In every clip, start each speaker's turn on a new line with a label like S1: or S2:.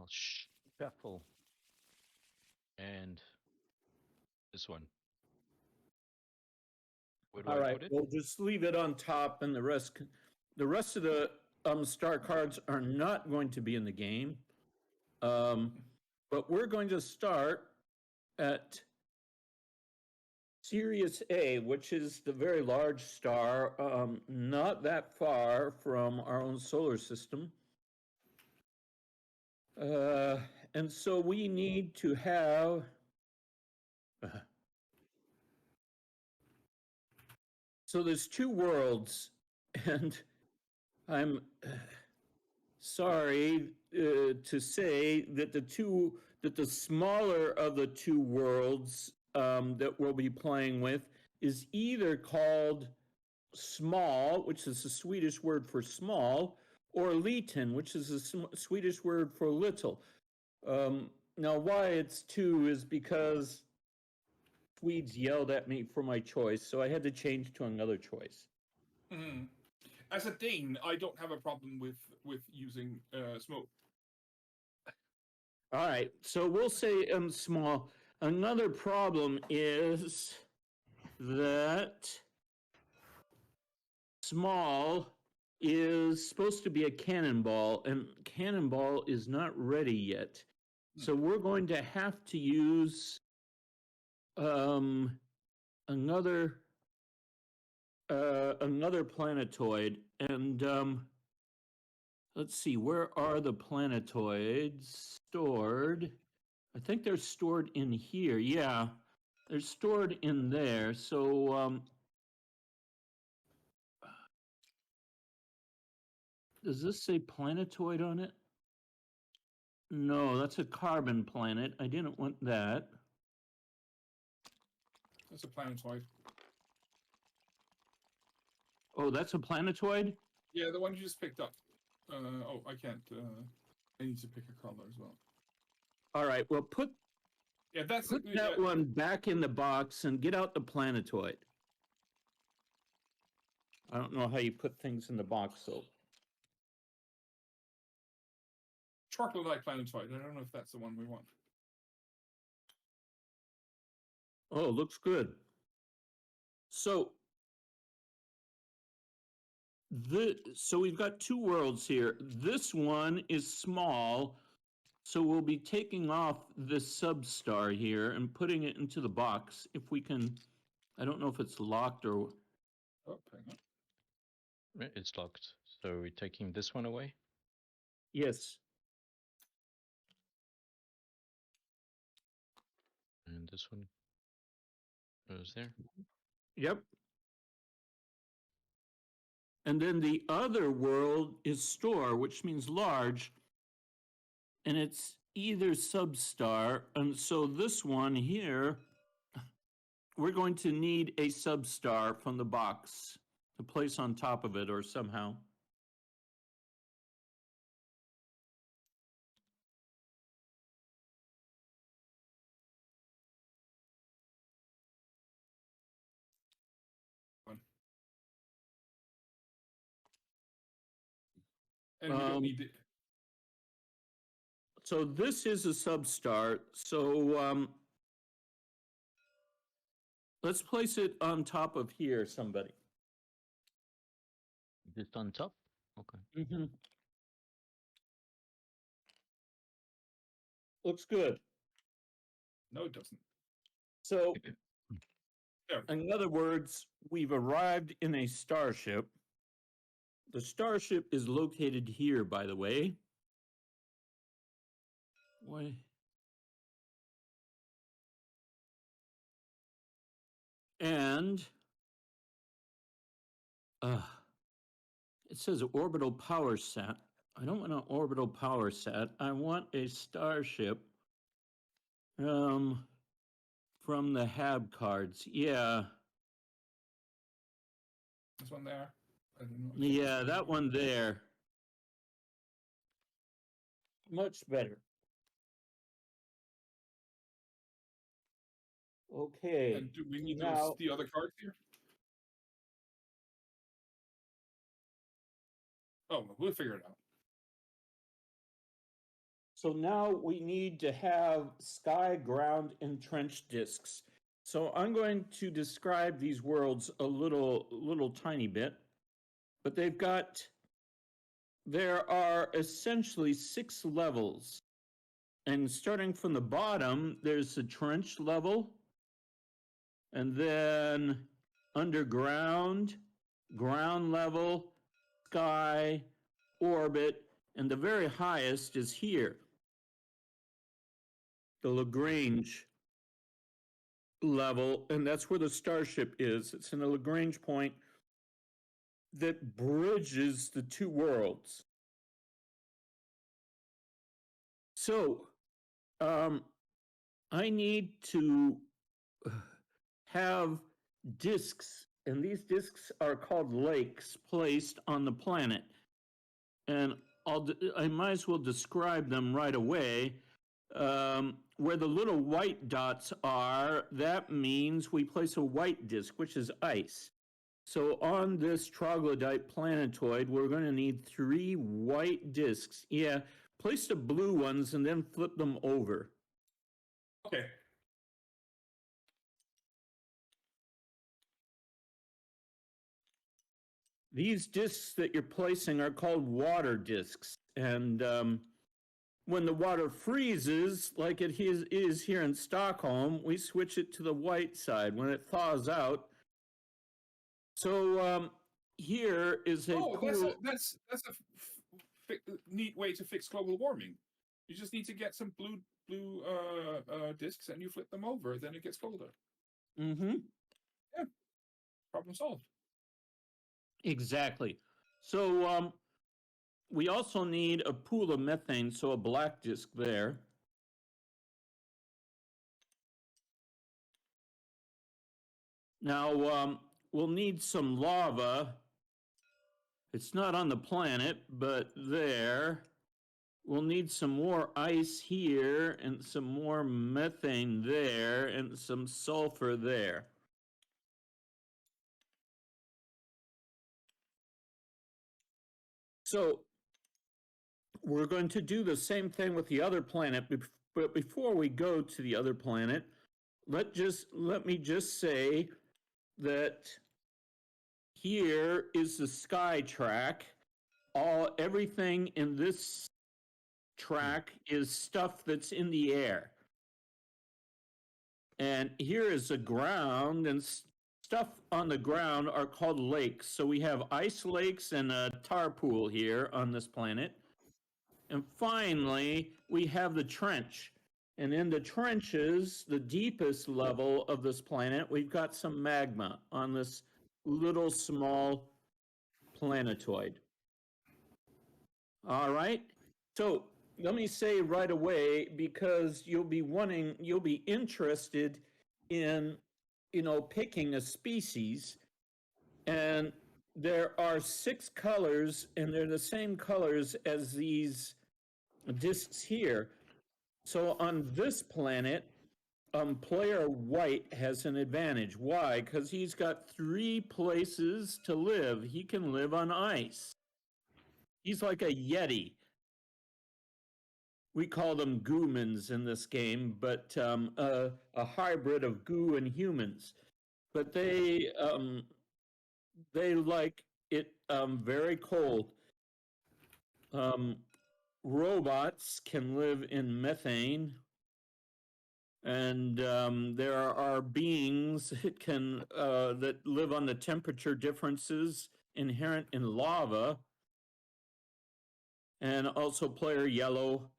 S1: I'll shuffle. And this one. Where do
S2: All
S1: I
S2: right,
S1: put it?
S2: we'll just leave it on top, and the rest of the star cards are not going to be in the game. But we're going to start at Sirius A, which is the very large star, not that far from our own solar system. And so we need to have so there's two worlds, and I'm sorry to say that the smaller of the two worlds that we'll be playing with is either called small, which is the Swedish word for small, or liten, which is the Swedish word for little. Now, why it's two is because Swedes yelled at me for my choice, so I had to change to another choice.
S3: Mm. As a Dane, I don't have a problem with using smoke.
S2: All right, so we'll say small. Another problem is that small is supposed to be a cannonball, and cannonball is not ready yet. So we're going to have to use another planetoid, and let's see, where are the planetoids stored? I think they're stored in here. Yeah, they're stored in there. So does this say planetoid on it? No, that's a carbon planet. I didn't want that.
S3: That's a planetoid.
S2: Oh, that's a planetoid?
S3: Yeah, the one you just picked up. Oh, I can't. I need to pick a color as well.
S2: All right, well, put that one back in the box and get out the planetoid. I don't know how you put things in the box, so.
S3: Chocolate-like planetoid. I don't know if that's the one we want.
S2: Oh, looks good. So we've got two worlds here. This one is small, so we'll be taking off this substar here and putting it into the box if we can. I don't know if it's locked or.
S3: Oh, hang on.
S1: It's locked. So we're taking this one away?
S2: Yes.
S1: And this one goes there.
S2: Yep. And then the other world is store, which means large. And it's either substar. And so this one here, we're going to need a substar from the box to place on top of it or somehow.
S3: And we don't need it.
S2: So this is a substar. So let's place it on top of here, somebody.
S1: Just on top? Okay.
S2: Mm-hmm. Looks good.
S3: No, it doesn't.
S2: So, in other words, we've arrived in a starship. The starship is located here, by the way. Why? And it says orbital power set. I don't want an orbital power set. I want a starship from the HAB cards. Yeah.
S3: This one there. I don't know.
S2: Yeah, that one there. Much better. Okay.
S3: And do we need
S2: now,
S3: the other cards here? Oh, we'll figure it out.
S2: So now we need to have sky, ground, and trench disks. So I'm going to describe these worlds a little tiny bit, but there are essentially 6 levels. And starting from the bottom, there's the trench level, and then underground, ground level, sky, orbit, and the very highest is here, the Lagrange level, and that's where the starship is. It's in a Lagrange point that bridges the two worlds. So, I need to have disks, and these disks are called lakes, placed on the planet. And I might as well describe them right away. Where the little white dots are, that means we place a white disk, which is ice. So on this troglodyte planetoid, we're going to need 3 white disks. Yeah, place the blue ones and then flip them over.
S3: Okay.
S2: These disks that you're placing are called water disks. And when the water freezes, like it is here in Stockholm, we switch it to the white side when it thaws out. So here is a pool.
S3: That's a neat way to fix global warming. You just need to get some blue discs and you flip them over, then it gets colder.
S2: Mm-hmm.
S3: Yeah, problem solved.
S2: Exactly. So we also need a pool of methane, so a black disk there. Now we'll need some lava. It's not on the planet, but there. We'll need some more ice here and some more methane there and some sulfur there. So we're going to do the same thing with the other planet, but before we go to the other planet, let me just say that here is the sky track. Everything in this track is stuff that's in the air. And here is the ground, and stuff on the ground are called lakes. So we have ice lakes and a tar pool here on this planet. And finally, we have the trench. And in the trenches, the deepest level of this planet, we've got some magma on this little small planetoid. All right. So let me say right away, because you'll be interested in, picking a species. And there are 6 colors, and they're the same colors as these discs here. So on this planet, player white has an advantage. Why? Because he's got 3 places to live. He can live on ice. He's like a Yeti. We call them goomans in this game, but a hybrid of goo and humans. But they like it very cold. Robots can live in methane, and there are beings that live on the temperature differences inherent in lava. And also player yellow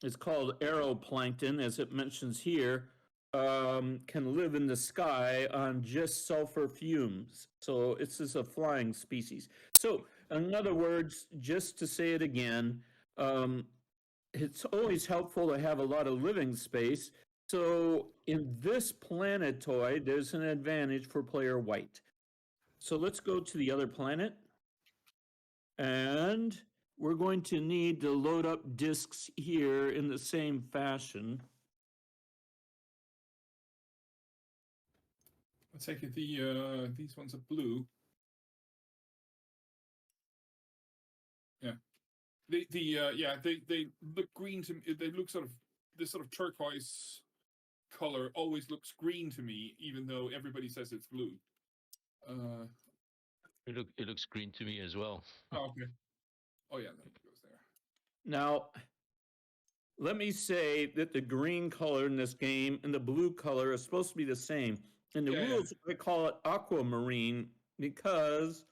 S2: is called aeroplankton, as it mentions here, can live in the sky on just sulfur fumes. So this is a flying species. So in other words, just to say it again, it's always helpful to have a lot of living space. So in this planetoid, there's an advantage for player white. So let's go to the other planet. And we're going to need to load up disks here in the same fashion.
S3: I take it these ones are blue. Yeah, They look green to me. They look sort of this sort of turquoise color always looks green to me, even though everybody says it's blue.
S1: It looks green to me as well.
S3: Oh, okay. Oh yeah, that goes there.
S2: Now, let me say that the green color in this game and the blue color is supposed to be the same. In the rules, I call it aquamarine because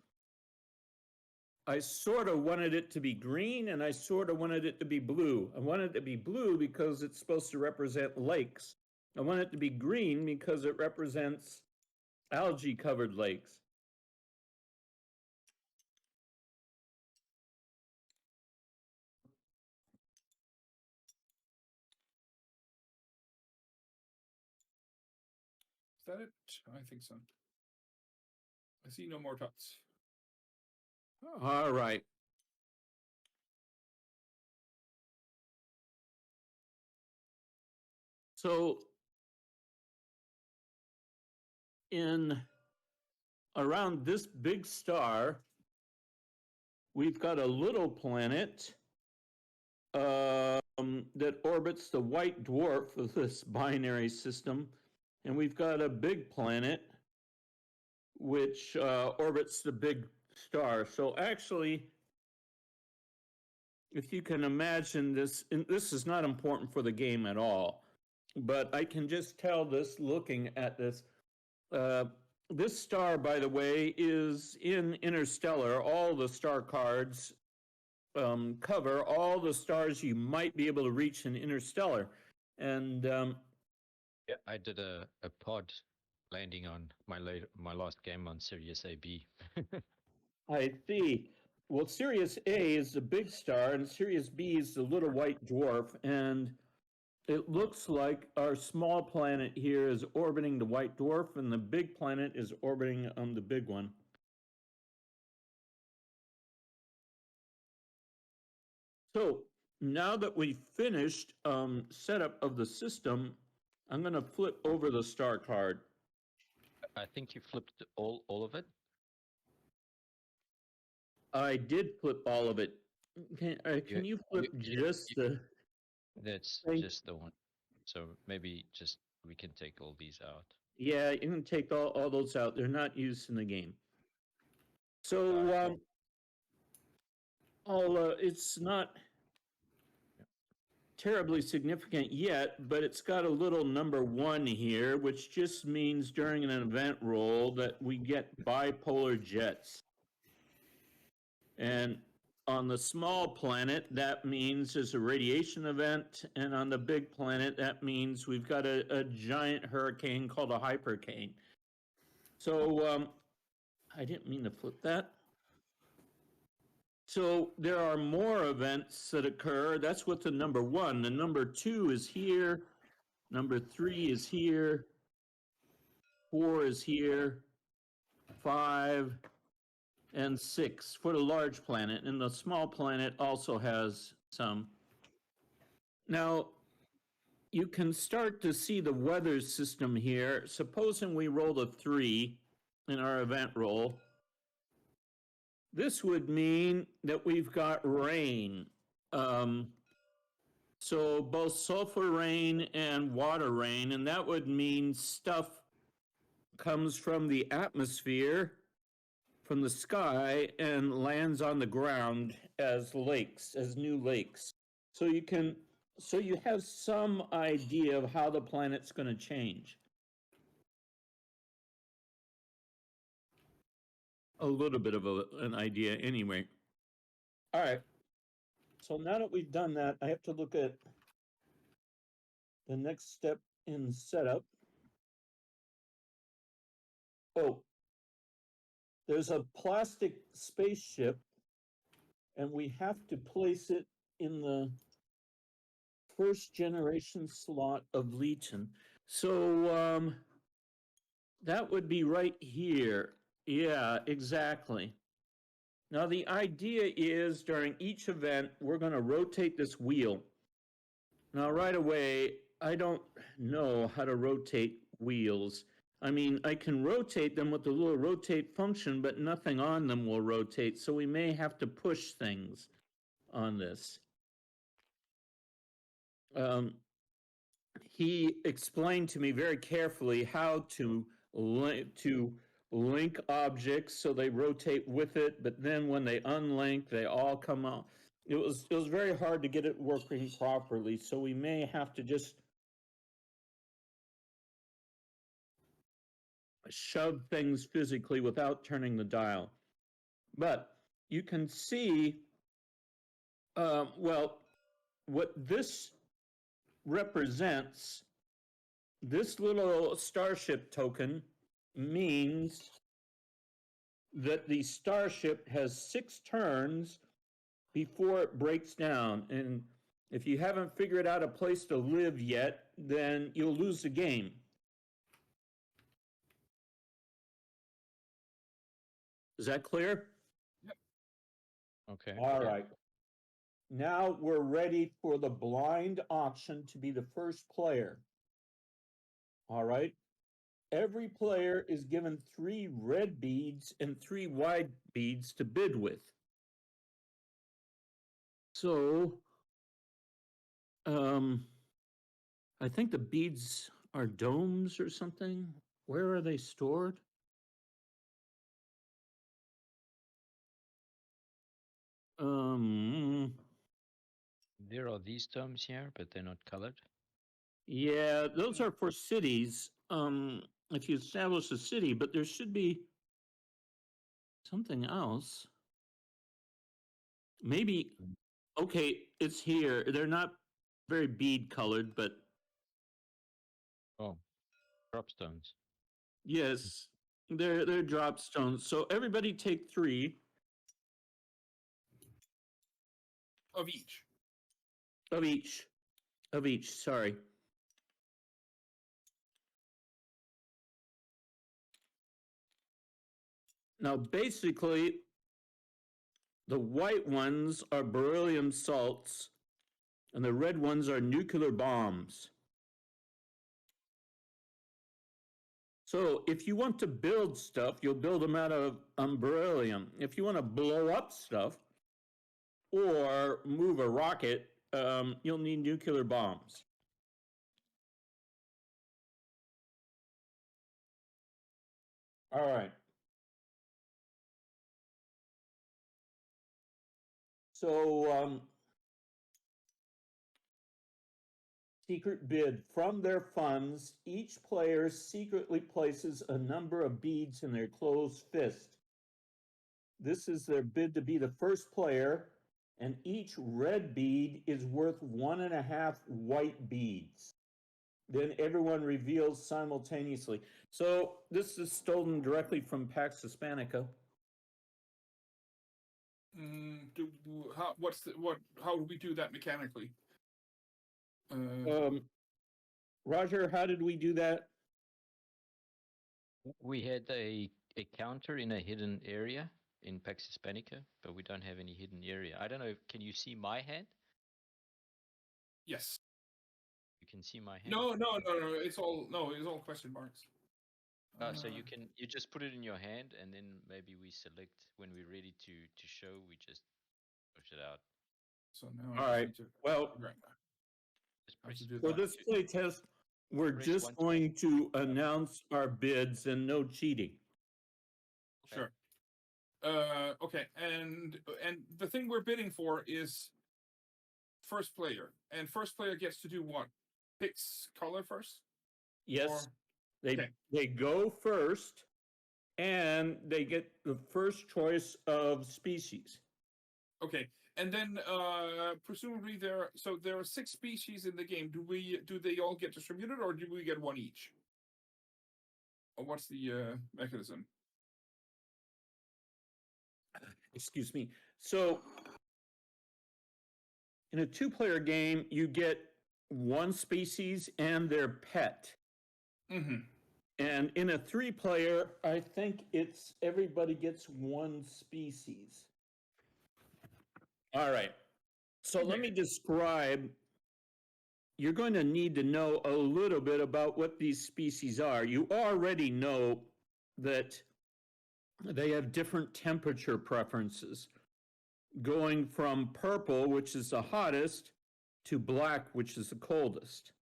S2: I sort of wanted it to be green and I sort of wanted it to be blue. I wanted it to be blue because it's supposed to represent lakes. I want it to be green because it represents algae-covered lakes.
S3: Is that it? I think so. I see no more dots.
S2: All right. So in around this big star, we've got a little planet that orbits the white dwarf of this binary system. And we've got a big planet which orbits the big star. So actually, if you can imagine this, and this is not important for the game at all, but I can just tell this looking at this. This star, by the way, is in Interstellar. All the star cards cover all the stars you might be able to reach in Interstellar. And
S1: yeah, I did a pod landing on my last game on Sirius AB.
S2: I see. Well, Sirius A is the big star, and Sirius B is the little white dwarf. And it looks like our small planet here is orbiting the white dwarf, and the big planet is orbiting on the big one. So now that we've finished setup of the system, I'm going to flip over the star card.
S1: I think you flipped all of it.
S2: I did flip all of it. Can you flip just the...
S1: That's just the one. So maybe just we can take all these out.
S2: Yeah, you can take all those out. They're not used in the game. So it's not terribly significant yet, but it's got a little number 1 here, which just means during an event roll that we get bipolar jets. And on the small planet, that means there's a radiation event, and on the big planet, that means we've got a giant hurricane called a hypercane. So I didn't mean to flip that. So there are more events that occur. That's what the number 1. The number 2 is here. Number 3 is here. 4 is here. 5 and 6 for the large planet. And the small planet also has some. Now, you can start to see the weather system here. Supposing we rolled a 3 in our event roll. This would mean that we've got rain. So both sulfur rain and water rain, and that would mean stuff comes from the atmosphere, from the sky, and lands on the ground as lakes, as new lakes. So you have some idea of how the planet's going to change. A little bit of an idea anyway. All right. So now that we've done that, I have to look at the next step in setup. Oh, there's a plastic spaceship, and we have to place it in the first generation slot of Legion. So that would be right here. Yeah, exactly. Now, the idea is during each event, we're going to rotate this wheel. Now, right away, I don't know how to rotate wheels. I mean, I can rotate them with the little rotate function, but nothing on them will rotate, so we may have to push things. on this. He explained to me very carefully how to link objects so they rotate with it, but then when they unlink, they all come out. It was very hard to get it working properly, so we may have to just shove things physically without turning the dial. But you can see, well, what this represents, this little starship token means that the starship has 6 turns before it breaks down. And if you haven't figured out a place to live yet, then you'll lose the game. Is that clear?
S3: Yep.
S1: Okay.
S2: All
S1: yeah.
S2: right. Now we're ready for the blind auction to be the first player. All right. Every player is given 3 red beads and 3 white beads to bid with. So, I think the beads are domes or something. Where are they stored?
S1: There are these terms here, but they're not colored.
S2: Yeah, those are for cities. If you establish a city, but there should be something else. Maybe, okay, it's here. They're not very bead colored, but
S1: Oh, drop stones.
S2: yes, they're drop stones. So everybody take 3
S3: Of each.
S2: of each. Of each, sorry. Now, basically, the white ones are beryllium salts, and the red ones are nuclear bombs. So if you want to build stuff, you'll build them out of beryllium. If you want to blow up stuff or move a rocket, you'll need nuclear bombs. All right. So, secret bid. From their funds, each player secretly places a number of beads in their closed fist. This is their bid to be the first player, and each red bead is worth 1.5 white beads. Then everyone reveals simultaneously. So this is stolen directly from Pax Hispanica.
S3: How do we do that mechanically?
S2: Roger, how did we do that?
S1: We had a counter in a hidden area in Pax Hispanica, but we don't have any hidden area. I don't know. Can you see my hand?
S3: Yes.
S1: You can see my hand.
S3: No. It's all question marks.
S1: So you just put it in your hand, and then maybe we select when we're ready to show. We just push it out.
S3: So now.
S2: All right. Well, for this play test, we're just going to announce our bids and no cheating.
S3: Sure. Okay, and the thing we're bidding for is first player, and first player gets to do what? Picks color first.
S2: Yes, they go first, and they get the first choice of species.
S3: Okay, and then presumably there are 6 species in the game. Do they all get distributed, or do we get one each? Or what's the mechanism?
S2: Excuse me. So in a 2-player game, you get 1 species and their pet.
S3: Mm-hmm.
S2: And in a 3-player, I think it's everybody gets 1 species. All right. So let me describe. You're going to need to know a little bit about what these species are. You already know that they have different temperature preferences. going from purple, which is the hottest, to black, which is the coldest.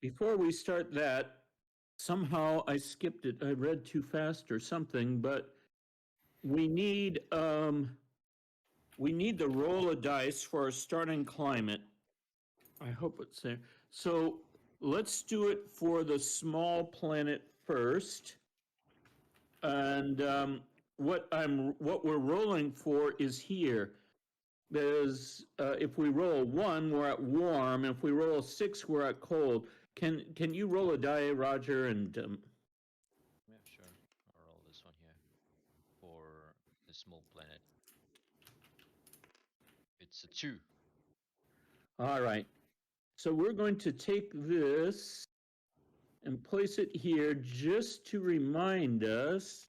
S2: Before we start that, somehow I skipped it. I read too fast or something, but we need the roll of dice for our starting climate. I hope it's there. So let's do it for the small planet first. And what we're rolling for is here. There's if we roll a 1, we're at warm. If we roll a 6, we're at cold. Can you roll a die, Roger? And
S1: Yeah, sure. I'll roll this one here for the small planet. It's a 2.
S2: all right. So we're going to take this and place it here just to remind us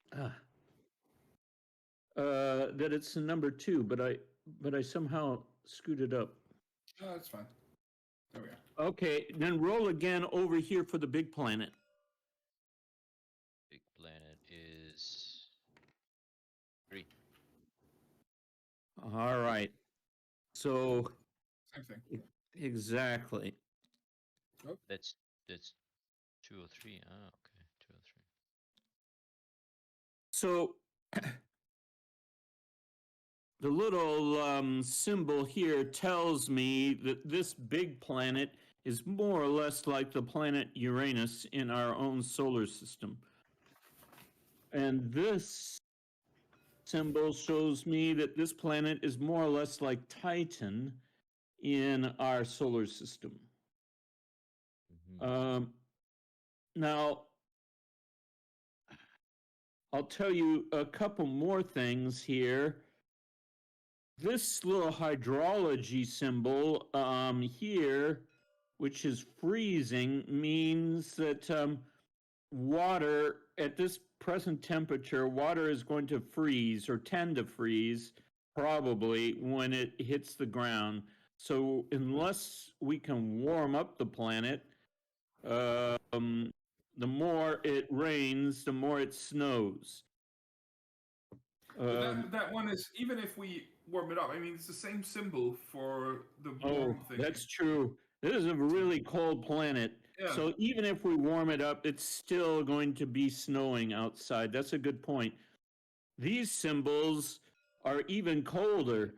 S2: that it's the number 2. But I somehow screwed it up.
S3: Oh, that's fine. There we are.
S2: Okay, then roll again over here for the big planet.
S1: Big planet is 3.
S2: All right. So
S3: Same thing.
S2: exactly.
S3: Oh.
S1: That's 2 or 3. Ah, okay, 2 or 3.
S2: So the little symbol here tells me that this big planet is more or less like the planet Uranus in our own solar system. And this symbol shows me that this planet is more or less like Titan in our solar system.
S1: Mm-hmm.
S2: Now, I'll tell you a couple more things here. This little hydrology symbol here, which is freezing, means that water at this present temperature, water is going to freeze or tend to freeze probably when it hits the ground. So unless we can warm up the planet, the more it rains, the more it snows.
S3: But that one is, even if we warm it up, I mean, it's the same symbol for the warm thing.
S2: That's true. This is a really cold planet.
S3: Yeah.
S2: So even if we warm it up, it's still going to be snowing outside. That's a good point. These symbols are even colder.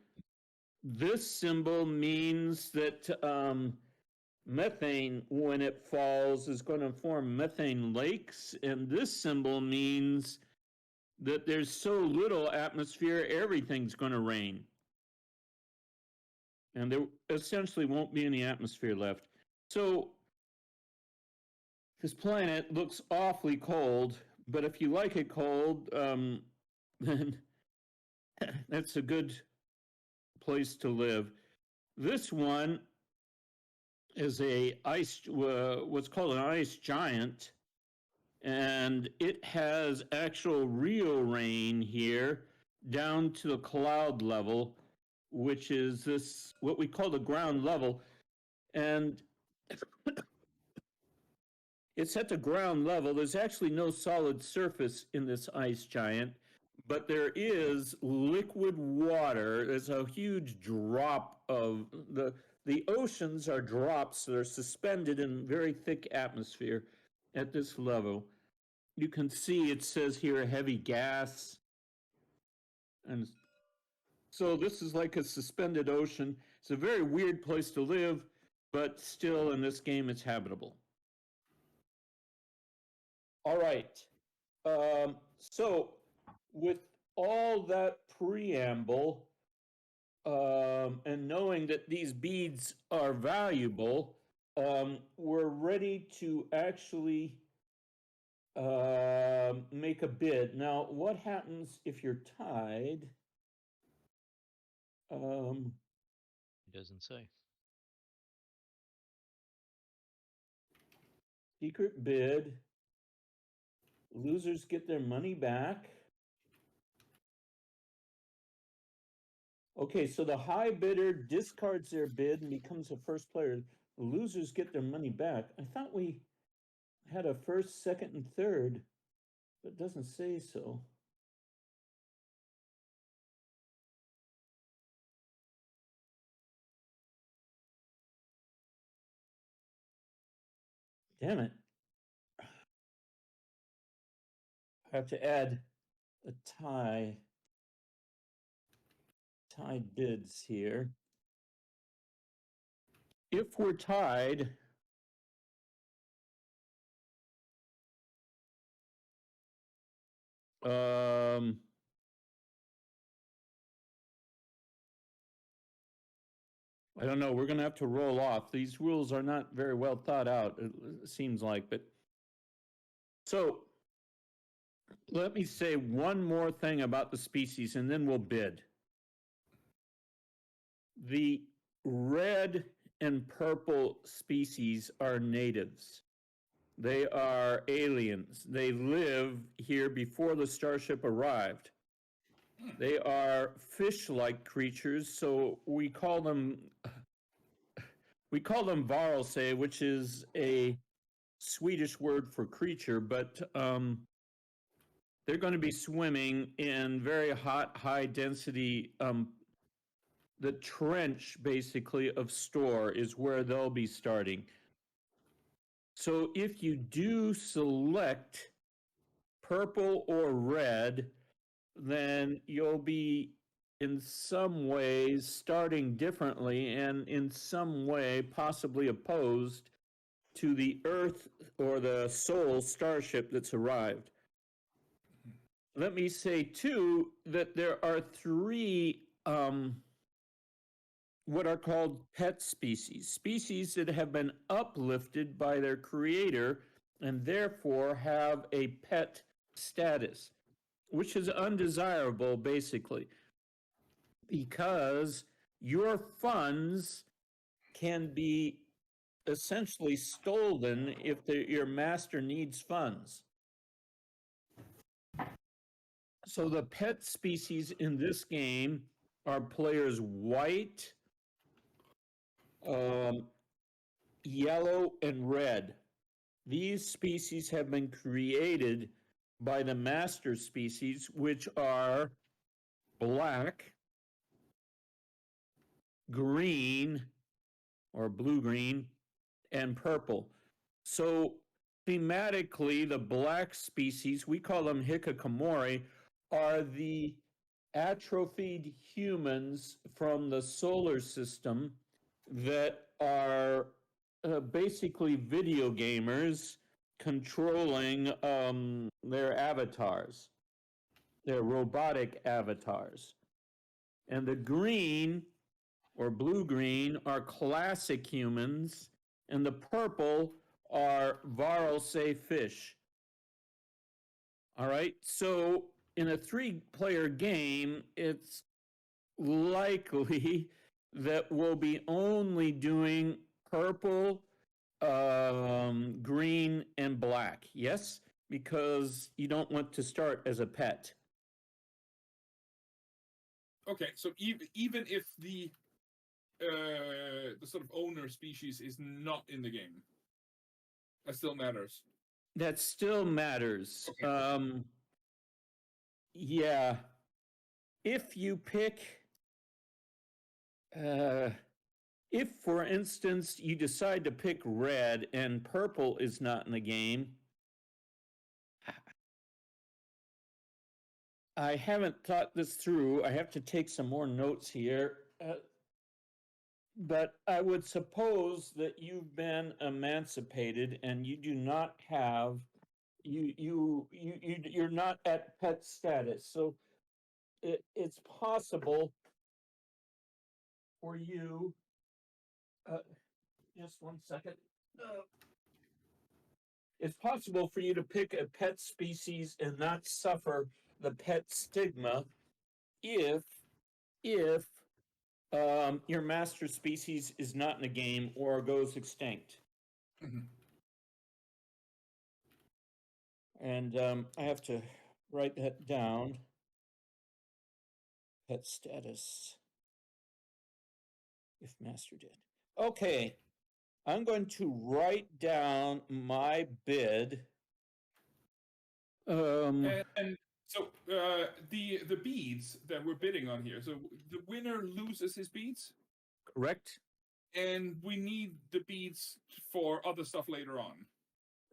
S2: This symbol means that methane, when it falls, is going to form methane lakes. And this symbol means that there's so little atmosphere, everything's going to rain. And there essentially won't be any atmosphere left. So this planet looks awfully cold, but if you like it cold, then that's a good place to live. This one is what's called an ice giant, and it has actual real rain here down to the cloud level, which is this what we call the ground level, and it's at the ground level. There's actually no solid surface in this ice giant, but there is liquid water. There's a huge drop of the oceans are drops that are suspended in very thick atmosphere at this level. You can see it says here heavy gas. And so this is like a suspended ocean. It's a very weird place to live, but still in this game it's habitable. All right. So with all that preamble, and knowing that these beads are valuable, we're ready to actually make a bid. Now, what happens if you're tied?
S1: It doesn't say.
S2: Secret bid. Losers get their money back. Okay, so the high bidder discards their bid and becomes the first player. The losers get their money back. I thought we had a first, second, and third. but it doesn't say so. Damn it. I have to add a tie. Tied bids here. If we're tied, I don't know. We're going to have to roll off. These rules are not very well thought out, it seems like. But so let me say one more thing about the species, and then we'll bid. The red and purple species are natives. They are aliens. They live here before the starship arrived. They are fish-like creatures, so we call them varelse, which is a Swedish word for creature, but they're going to be swimming in very hot, high-density. The trench, basically, of store is where they'll be starting. So if you do select purple or red, then you'll be in some ways starting differently and in some way possibly opposed to the Earth or the Sol starship that's arrived. Let me say, too, that there are three what are called pet species that have been uplifted by their creator and therefore have a pet status, which is undesirable, basically, because your funds can be essentially stolen if your master needs funds. So the pet species in this game are players white, yellow, and red. These species have been created by the master species, which are black, green, or blue-green, and purple. So thematically, the black species, we call them hikikomori, are the atrophied humans from the solar system that are basically video gamers controlling their avatars, their robotic avatars. And the green or blue-green are classic humans, and the purple are varelse fish. All right, so in a three-player game, it's likely that we'll be only doing purple, green, and black. Yes, because you don't want to start as a pet.
S3: Okay, so even if the sort of owner species is not in the game, that still matters.
S2: That still matters.
S3: Okay.
S2: Yeah. If you pick, if, for instance, you decide to pick red and purple is not in the game, I haven't thought this through. I have to take some more notes here. But I would suppose that you've been emancipated and you do not have, you're not at pet status. So it's possible for you, just one second. It's possible for you to pick a pet species and not suffer the pet stigma if your master species is not in a game or goes extinct.
S3: Mm-hmm.
S2: And I have to write that down. Pet status. If master did. Okay. I'm going to write down my bid
S3: And so the beads that we're bidding on here. So the winner loses his beads,
S2: correct?
S3: and we need the beads for other stuff later on.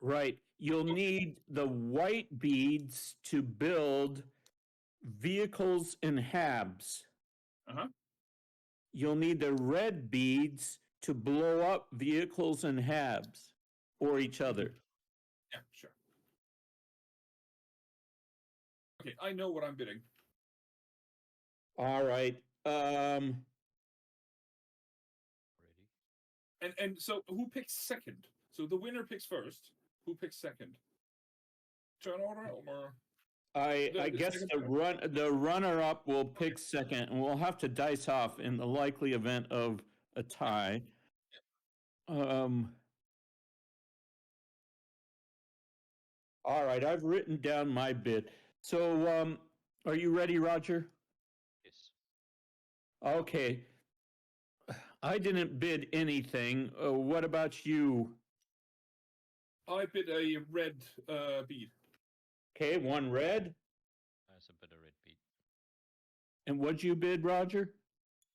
S2: Right. You'll need the white beads to build vehicles and habs.
S3: Uh-huh.
S2: You'll need the red beads to blow up vehicles and habs or each other.
S3: Yeah, sure. Okay, I know what I'm bidding.
S2: All right.
S1: Ready?
S3: And so who picks second? So the winner picks first. Who picks second? Turn order or
S2: I guess the runner up will pick second, and we'll have to dice off in the likely event of a tie. All right, I've written down my bid. So, are you ready, Roger?
S1: Yes.
S2: Okay. I didn't bid anything. What about you?
S3: I bid a red bead.
S2: Okay, one red.
S1: That's a bit of red bead.
S2: And what'd you bid, Roger?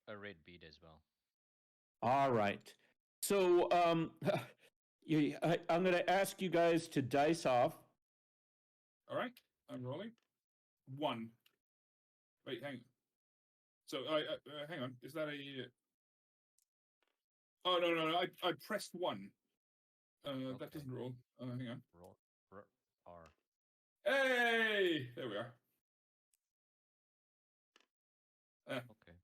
S1: A red bead as well.
S2: All right. So, I'm going to ask you guys to dice off.
S3: All right, I'm rolling. 1. Wait, hang on. So, hang on. Is that a... Oh, no. I pressed 1.
S1: Okay.
S3: That doesn't roll. Hang on.
S1: Roll R.
S3: Hey! There we are.
S1: Okay.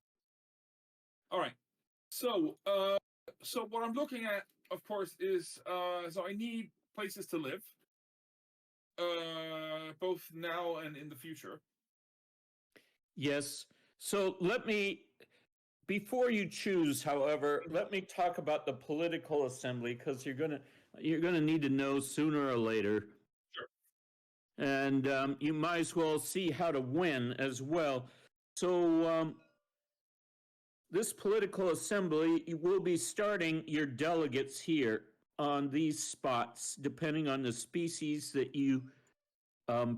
S3: All right. So, so what I'm looking at, of course, is so I need places to live, both now and in the future.
S2: Yes. So before you choose, however, let me talk about the political assembly because you're gonna need to know sooner or later.
S3: Sure.
S2: And you might as well see how to win as well. So this political assembly, you will be starting your delegates here on these spots, depending on the species that you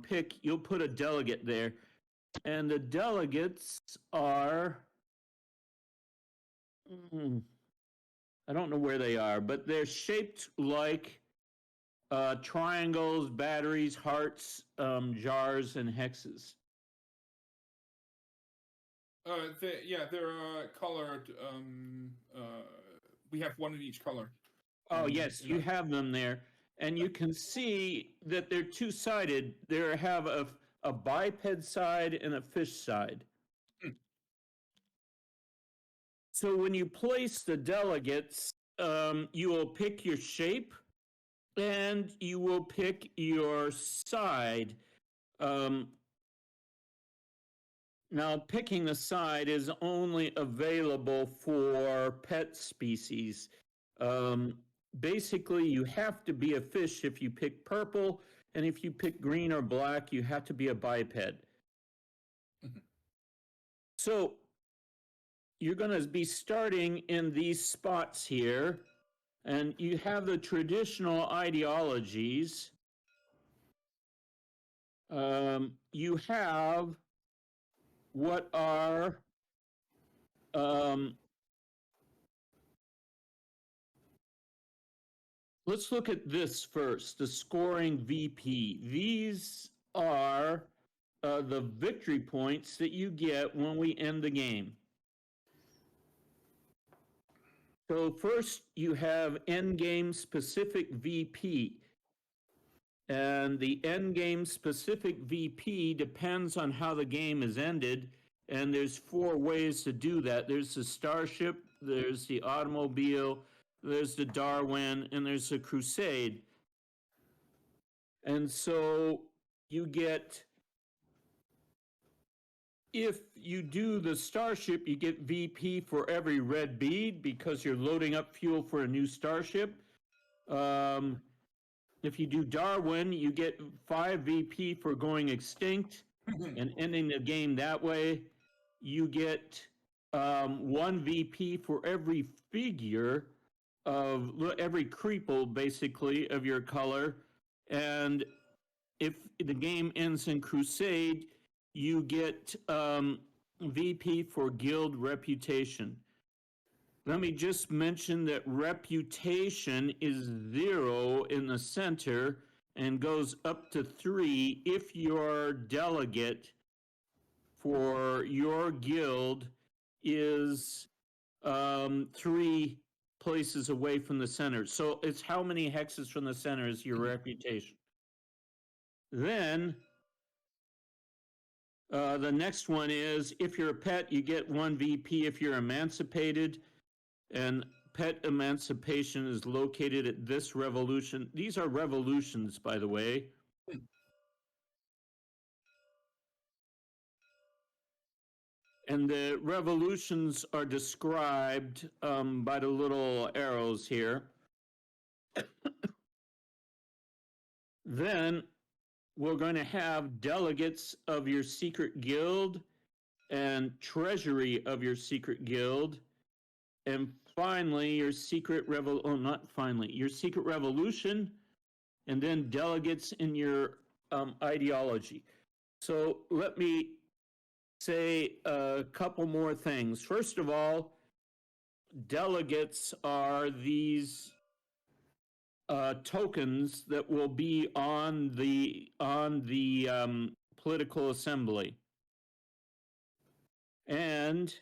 S2: pick. You'll put a delegate there, and the delegates are. I don't know where they are, but they're shaped like triangles, batteries, hearts, jars, and hexes.
S3: They're colored. We have one in each color.
S2: Oh, yes, you have them there. And you can see that they're two-sided. They have a biped side and a fish side. So when you place the delegates, you will pick your shape and you will pick your side. Now, picking the side is only available for pet species. Basically, you have to be a fish if you pick purple, and if you pick green or black, you have to be a biped.
S3: Mm-hmm.
S2: So, you're going to be starting in these spots here, and you have the traditional ideologies. You have what are let's look at this first, the scoring VP. These are the victory points that you get when we end the game. So first you have endgame specific VP. And the endgame specific VP depends on how the game is ended. And there's 4 ways to do that. There's the starship, there's the automobile, there's the Darwin, and there's the crusade. And so you get, if you do the starship, you get VP for every red bead because you're loading up fuel for a new starship. If you do Darwin, you get 5 VP for going extinct and ending the game that way. You get 1 VP for every figure of every creeple, basically, of your color. And if the game ends in Crusade, you get VP for guild reputation. Let me just mention that reputation is 0 in the center and goes up to 3 if your delegate for your guild is 3 places away from the center. So it's how many hexes from the center is your reputation. Then the next one is if you're a pet, you get 1 VP. If you're emancipated, and pet emancipation is located at this revolution. These are revolutions, by the way. And the revolutions are described by the little arrows here. Then we're going to have delegates of your secret guild and treasury of your secret guild. And finally, your secret your secret revolution, and then delegates in your ideology. So let me say a couple more things. First of all, delegates are these tokens that will be on the political assembly, and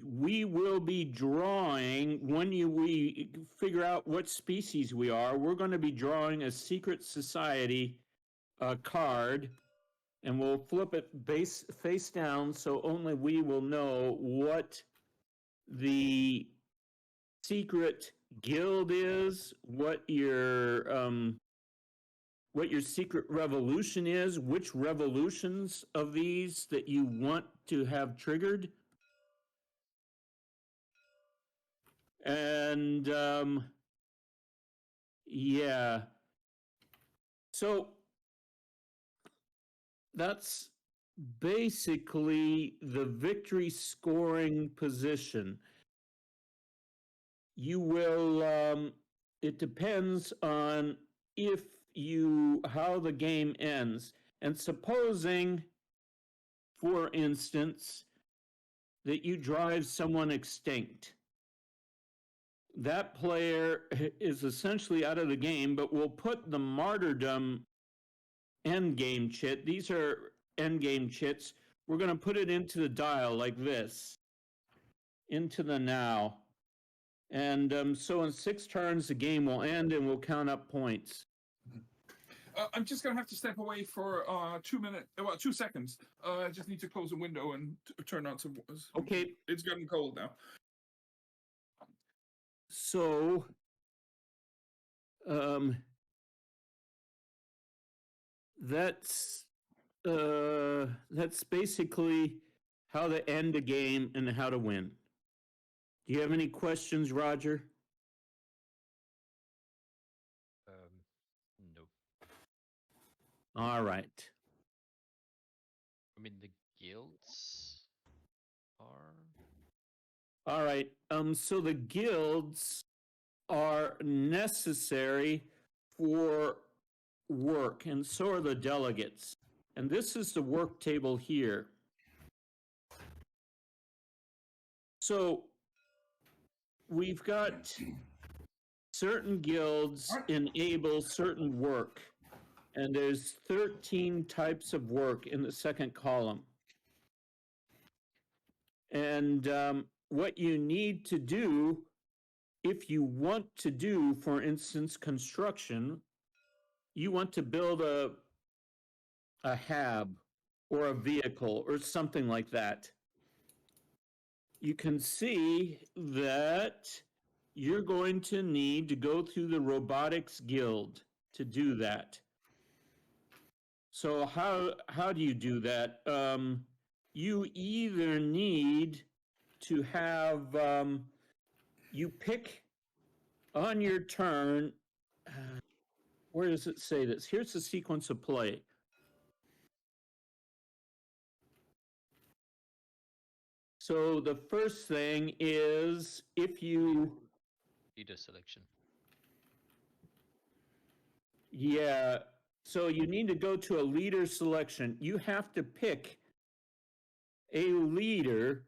S2: we will be drawing when we figure out what species we are. We're going to be drawing a secret society card, and we'll flip it face down so only we will know what the secret guild is, what your secret revolution is, which revolutions of these that you want to have triggered. And yeah, so that's basically the victory scoring position. You will, it depends on how the game ends. And supposing, for instance, that you drive someone extinct, that player is essentially out of the game, but we'll put the martyrdom endgame chit. These are endgame chits. We're going to put it into the dial like this, into the now. And so in 6 turns, the game will end and we'll count up points.
S3: I'm just going to have to step away for 2 seconds. I just need to close the window and turn on some.
S2: Okay.
S3: It's getting cold now.
S2: So, that's basically how to end a game and how to win. Do you have any questions, Roger?
S1: No.
S2: All right.
S1: I mean, the guilds are.
S2: All right. So the guilds are necessary for work, and so are the delegates. And this is the work table here. So we've got certain guilds enable certain work, and there's 13 types of work in the second column. And what you need to do, if you want to do, for instance, construction, you want to build a hab or a vehicle or something like that. You can see that you're going to need to go through the robotics guild to do that. So how do you do that? You either need to have, you pick on your turn, where does it say this? Here's the sequence of play. So the first thing is if you
S1: Leader selection.
S2: Yeah. So you need to go to a leader selection. You have to pick a leader.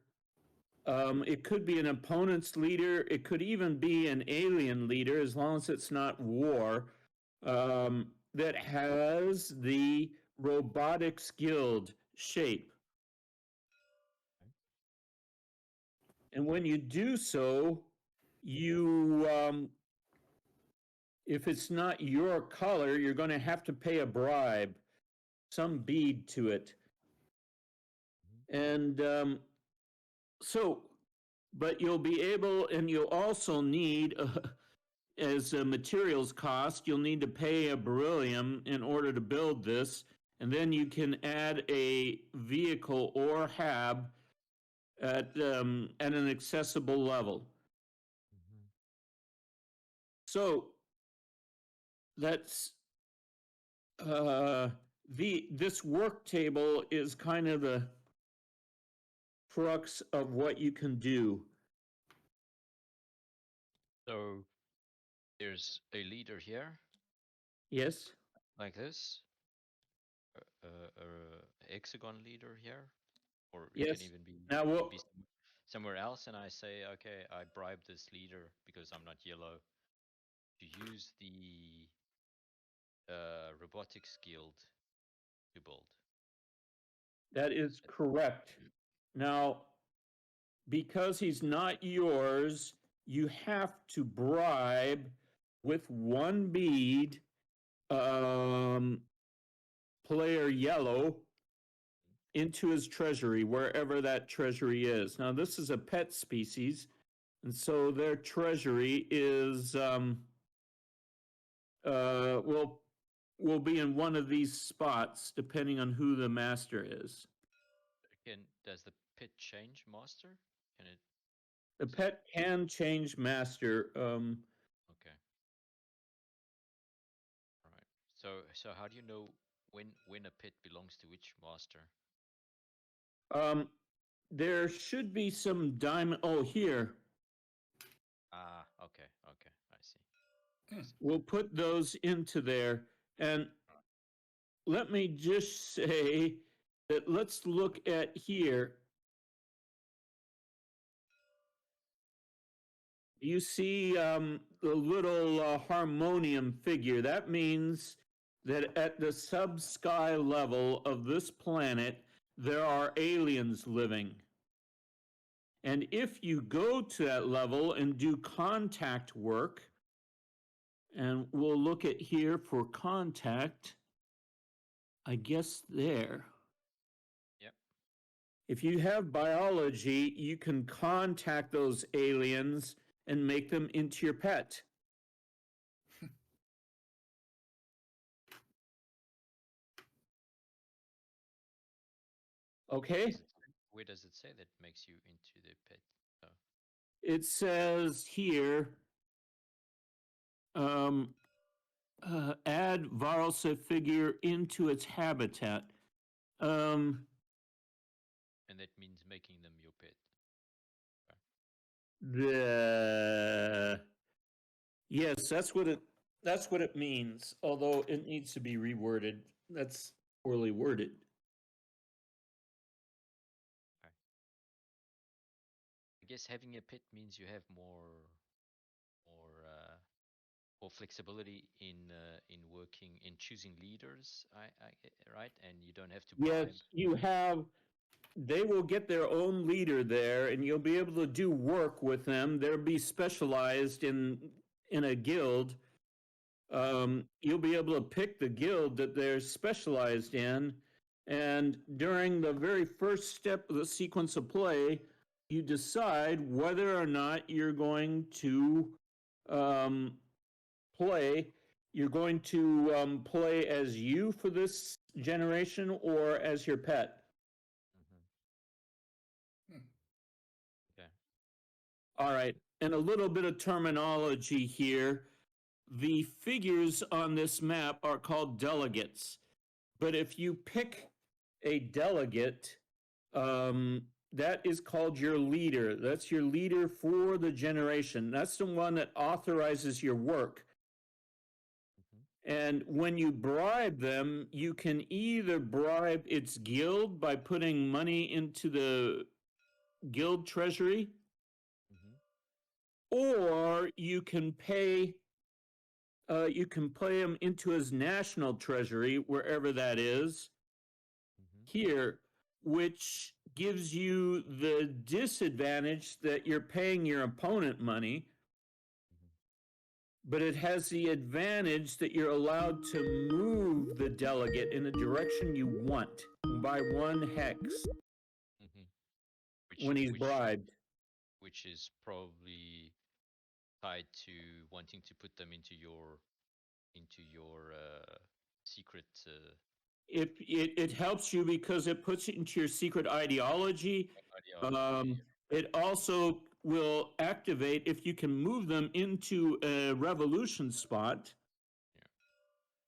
S2: It could be an opponent's leader. It could even be an alien leader, as long as it's not war, that has the robotics guild shape. And when you do so, you, if it's not your color, you're going to have to pay a bribe, some bead to it. And so, but you'll be able, and you'll also need, as a materials cost, you'll need to pay a beryllium in order to build this. And then you can add a vehicle or hab at an accessible level. So that's this work table is kind of the crux of what you can do.
S1: So there's a leader here,
S2: Yes.
S1: like this, hexagon leader here, or it can
S2: Yes.
S1: even be
S2: Now
S1: could
S2: we'll,
S1: be somewhere else, and I say, okay, I bribe this leader because I'm not yellow to use the robotics guild to build.
S2: that is correct. Now, because he's not yours, you have to bribe with one bead player yellow into his treasury, wherever that treasury is. Now, this is a pet species, and so their treasury is will be in one of these spots, depending on who the master is.
S1: Does the pit change master? Can it?
S2: The pet can change master.
S1: Okay. All right. So how do you know when a pit belongs to which master?
S2: There should be some diamond. Oh, here.
S1: Ah, okay, I see.
S2: We'll put those into there. And let me just say that let's look at here. You see the little harmonium figure. That means that at the sub-sky level of this planet, there are aliens living. And if you go to that level and do contact work, and we'll look at here for contact, I guess there.
S1: Yep.
S2: If you have biology, you can contact those aliens and make them into your pet. Okay?
S1: Where does it say that makes you into the pet? Oh.
S2: It says here, add Varlsa figure into its habitat.
S1: And that means making them your pet.
S2: Yes, that's what it means. Although it needs to be reworded. That's poorly worded.
S1: Okay. I guess having a pet means you have more flexibility in working in choosing leaders. Right, and you don't have to bribe.
S2: Yes, you have. They will get their own leader there, and you'll be able to do work with them. They'll be specialized in a guild. You'll be able to pick the guild that they're specialized in, and during the very first step of the sequence of play, you decide whether or not you're going to play. You're going to play as you for this generation or as your pet.
S1: Okay.
S2: All right, and a little bit of terminology here. The figures on this map are called delegates, but if you pick a delegate, that is called your leader. That's your leader for the generation. That's the one that authorizes your work. And when you bribe them, you can either bribe its guild by putting money into the guild treasury, or you can pay them into his national treasury, wherever that is, here, which gives you the disadvantage that you're paying your opponent money, but it has the advantage that you're allowed to move the delegate in the direction you want by 1 hex when he's bribed.
S1: Which is probably tied to wanting to put them into your secret.
S2: It helps you because it puts it into your secret ideology. It also will activate if you can move them into a revolution spot.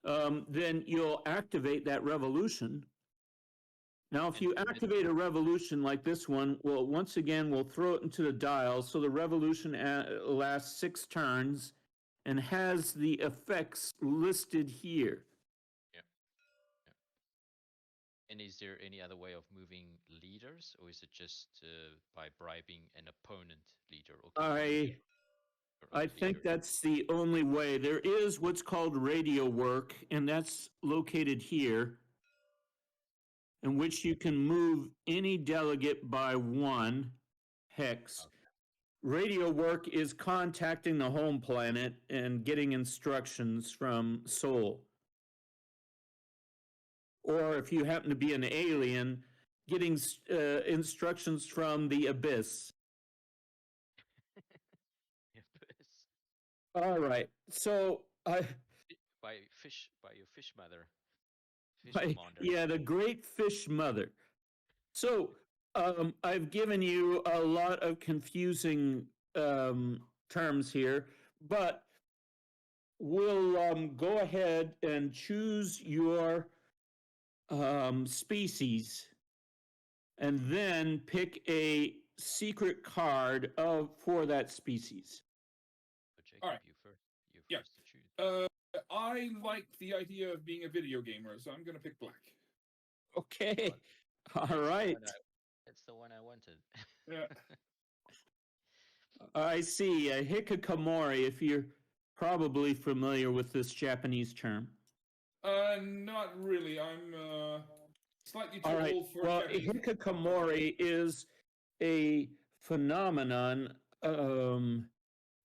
S2: Then you'll activate that revolution. Now, if you activate a revolution like this one, well, once again, we'll throw it into the dial. So the revolution lasts 6 turns and has the effects listed here.
S1: And is there any other way of moving leaders, or is it just by bribing an opponent leader?
S2: I think that's the only way. There is what's called radio work, and that's located here, in which you can move any delegate by 1 hex. Radio work is contacting the home planet and getting instructions from Sol. Or if you happen to be an alien, getting instructions from the abyss. All right. So
S1: by your fish mother.
S2: Yeah, the great fish mother. So I've given you a lot of confusing terms here, but we'll go ahead and choose your species and then pick a secret card for that species.
S1: So Jacob,
S3: right.
S1: you first to choose.
S3: I like the idea of being a video gamer, so I'm going to pick black.
S2: Okay. All right.
S1: That's the one I wanted.
S3: Yeah.
S2: I see. Hikikomori, if you're probably familiar with this Japanese term.
S3: Not really. I'm slightly too old for Japanese.
S2: Hikikomori is a phenomenon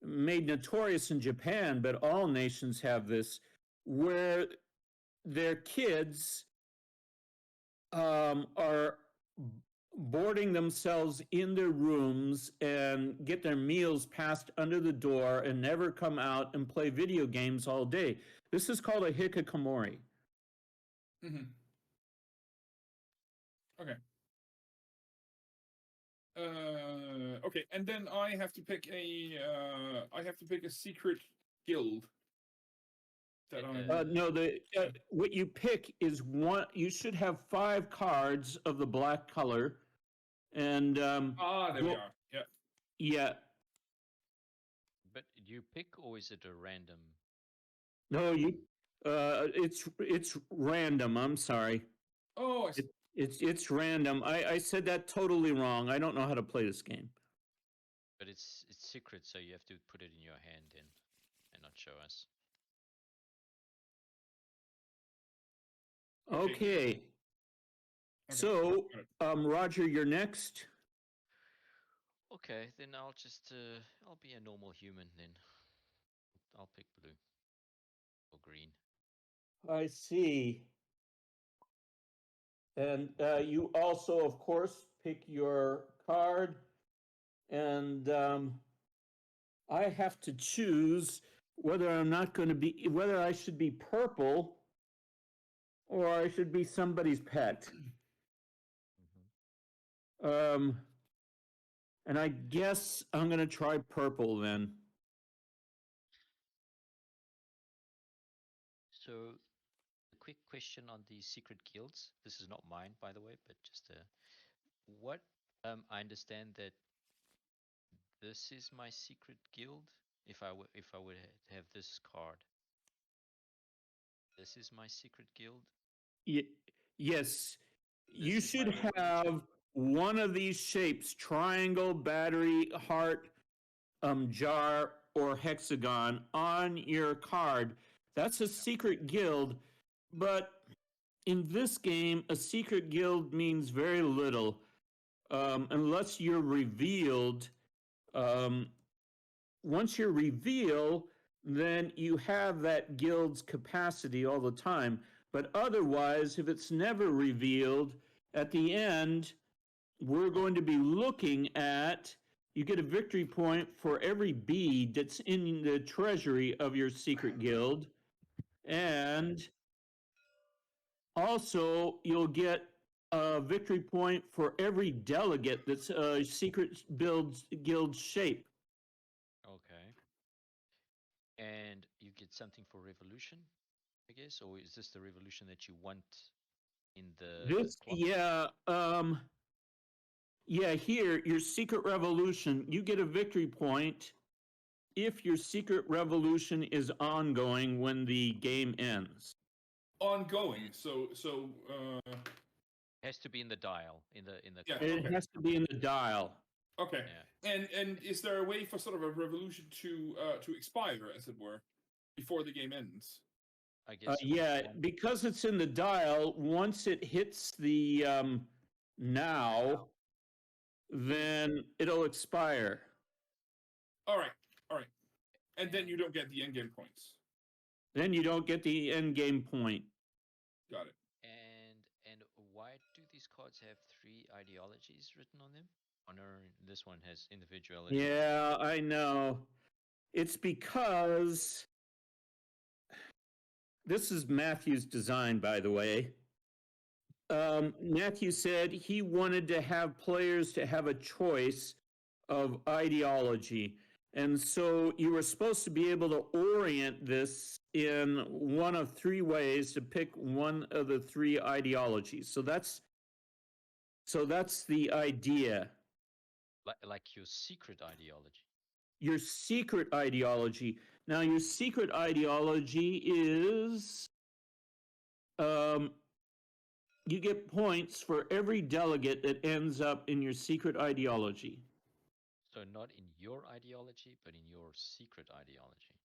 S2: made notorious in Japan, but all nations have this, where their kids are boarding themselves in their rooms and get their meals passed under the door and never come out and play video games all day. This is called a hikikomori.
S3: Okay. Okay, and then I have to pick a secret guild.
S2: No, what you pick is one. You should have 5 cards of the black color, and
S3: there we are. Yeah.
S2: Yeah.
S1: But do you pick, or is it a random?
S2: No, it's random. I'm sorry.
S3: Oh, I see.
S2: It's random. I said that totally wrong. I don't know how to play this game.
S1: But it's secret, so you have to put it in your hand and not show us.
S2: Okay. So, Roger, you're next.
S1: Okay, then I'll just I'll be a normal human then. I'll pick blue or green.
S2: I see. And you also, of course, pick your card, and I have to choose whether I should be purple or I should be somebody's pet. And I guess I'm going to try purple then.
S1: So, a quick question on the secret guilds. This is not mine, by the way, but just what I understand that this is my secret guild. If I would have this card. This is my secret guild.
S2: Yes, you
S1: This is my
S2: should have
S1: revolution.
S2: one of these shapes: triangle, battery, heart, jar, or hexagon on your card. That's a secret guild, but in this game, a secret guild means very little unless you're revealed. Once you're revealed, then you have that guild's capacity all the time. But otherwise, if it's never revealed, at the end, we're going to be looking at, you get a victory point for every bead that's in the treasury of your secret guild. And also, you'll get a victory point for every delegate that's a secret guild shape.
S1: Okay. And you get something for revolution, I guess, or is this the revolution that you want in the clock?
S2: Yeah, here, your secret revolution, you get a victory point if your secret revolution is ongoing when the game ends.
S3: Ongoing. So
S1: It has to be in the dial, in the
S3: Yeah,
S1: clock.
S2: It
S3: okay.
S2: has to be in the dial.
S3: Okay.
S1: Yeah.
S3: And is there a way for sort of a revolution to expire, as it were, before the game ends?
S1: I guess.
S2: Yeah, because it's in the dial, once it hits the now, then it'll expire.
S3: All right. And then you don't get the end game points.
S2: Then you don't get the end game point.
S3: Got it.
S1: And why do these cards have 3 ideologies written on them? Honor. This one has individuality.
S2: Yeah, I know. It's because this is Matthew's design, by the way. Matthew said he wanted to have players to have a choice of ideology. And so you were supposed to be able to orient this in one of 3 ways to pick one of the 3 ideologies. So that's the idea.
S1: Like your secret ideology.
S2: Your secret ideology. Now, your secret ideology is you get points for every delegate that ends up in your secret ideology.
S1: So not in your ideology, but in your secret ideology.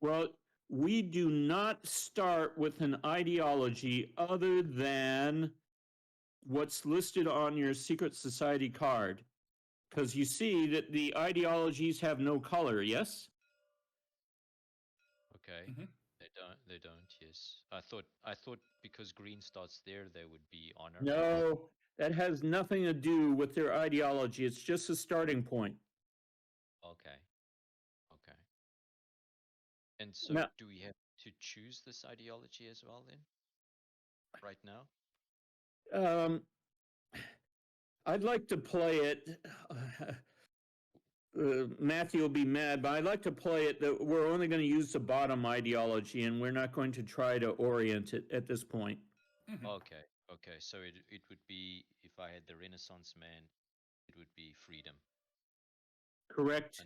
S2: Well, we do not start with an ideology other than what's listed on your secret society card. Because you see that the ideologies have no color, yes?
S1: Okay.
S3: Mm-hmm.
S1: They don't, yes. I thought because green starts there, they would be honor.
S2: No, that has nothing to do with their ideology. It's just a starting point.
S1: Okay. And so
S2: Now,
S1: do we have to choose this ideology as well then? Right now?
S2: I'd like to play it. Matthew will be mad, but I'd like to play it that we're only going to use the bottom ideology and we're not going to try to orient it at this point.
S3: Mm-hmm.
S1: Okay. So it would be, if I had the Renaissance man, it would be freedom.
S2: Correct.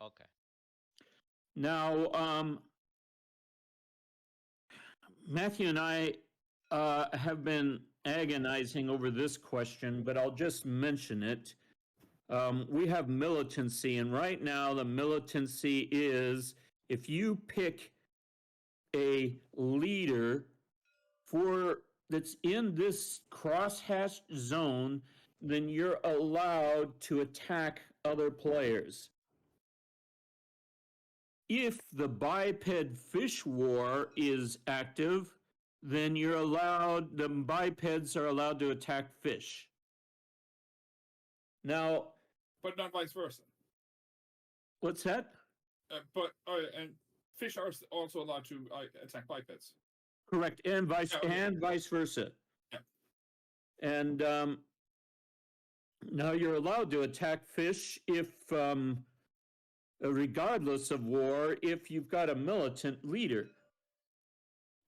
S1: Okay.
S2: Now, Matthew and I have been agonizing over this question, but I'll just mention it. We have militancy, and right now the militancy is if you pick a leader that's in this crosshatched zone, then you're allowed to attack other players. If the biped fish war is active, then the bipeds are allowed to attack fish. Now,
S3: but not vice versa.
S2: What's that?
S3: And fish are also allowed to attack bipeds.
S2: Correct, and vice versa.
S3: Yeah.
S2: And now you're allowed to attack fish if, regardless of war, if you've got a militant leader.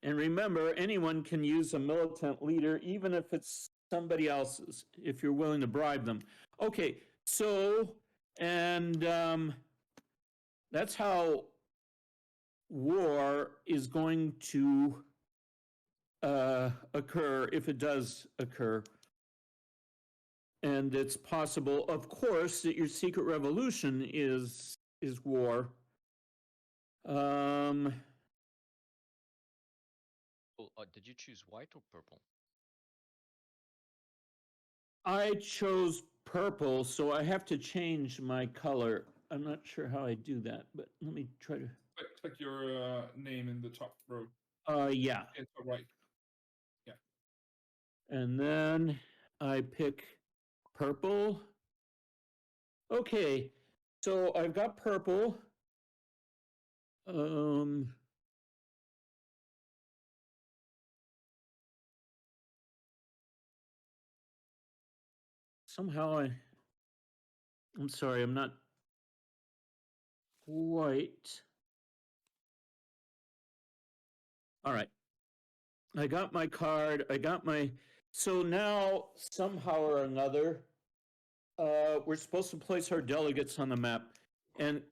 S2: And remember, anyone can use a militant leader, even if it's somebody else's, if you're willing to bribe them. Okay, so, and that's how war is going to occur if it does occur. And it's possible, of course, that your secret revolution is war.
S1: Oh, did you choose white or purple?
S2: I chose purple, so I have to change my color. I'm not sure how I do that, but let me try to.
S3: Click your name in the top row.
S2: Yeah.
S3: It's all right. Yeah.
S2: And then I pick purple. Okay, so I've got purple. Somehow I'm sorry, I'm not quite. All right. I got my card. I got my. So now, somehow or another, we're supposed to place our delegates on the map. And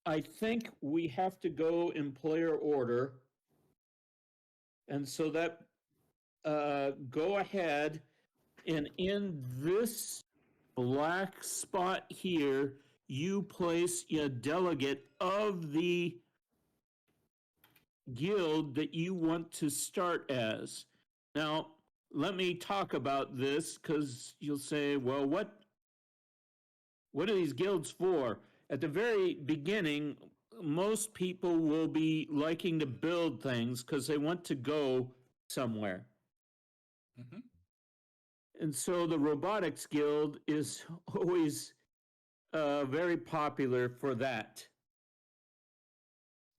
S2: I think we have to go in player order. And so that, go ahead, and in this black spot here, you place a delegate of the guild that you want to start as. Now, let me talk about this, because you'll say, well, what are these guilds for? At the very beginning, most people will be liking to build things because they want to go somewhere.
S3: Mm-hmm.
S2: And so the robotics guild is always very popular for that,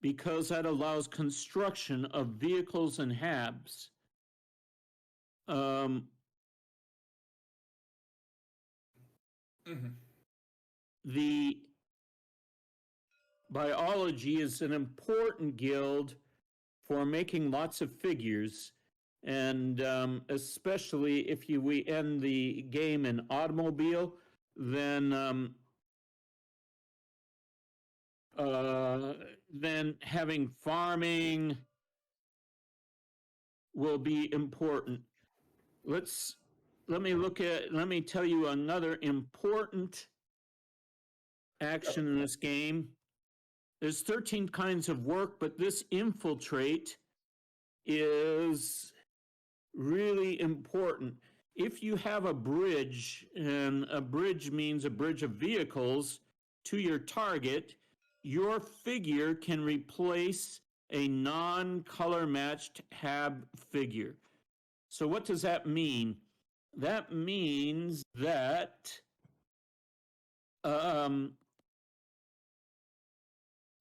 S2: because that allows construction of vehicles and habs. The biology is an important guild for making lots of figures, and especially if we end the game in automobile, then having farming will be important. Let me tell you another important action in this game. There's 13 kinds of work, but this infiltrate is really important. If you have a bridge, and a bridge means a bridge of vehicles to your target, your figure can replace a non-color matched hab figure. So what does that mean? That means that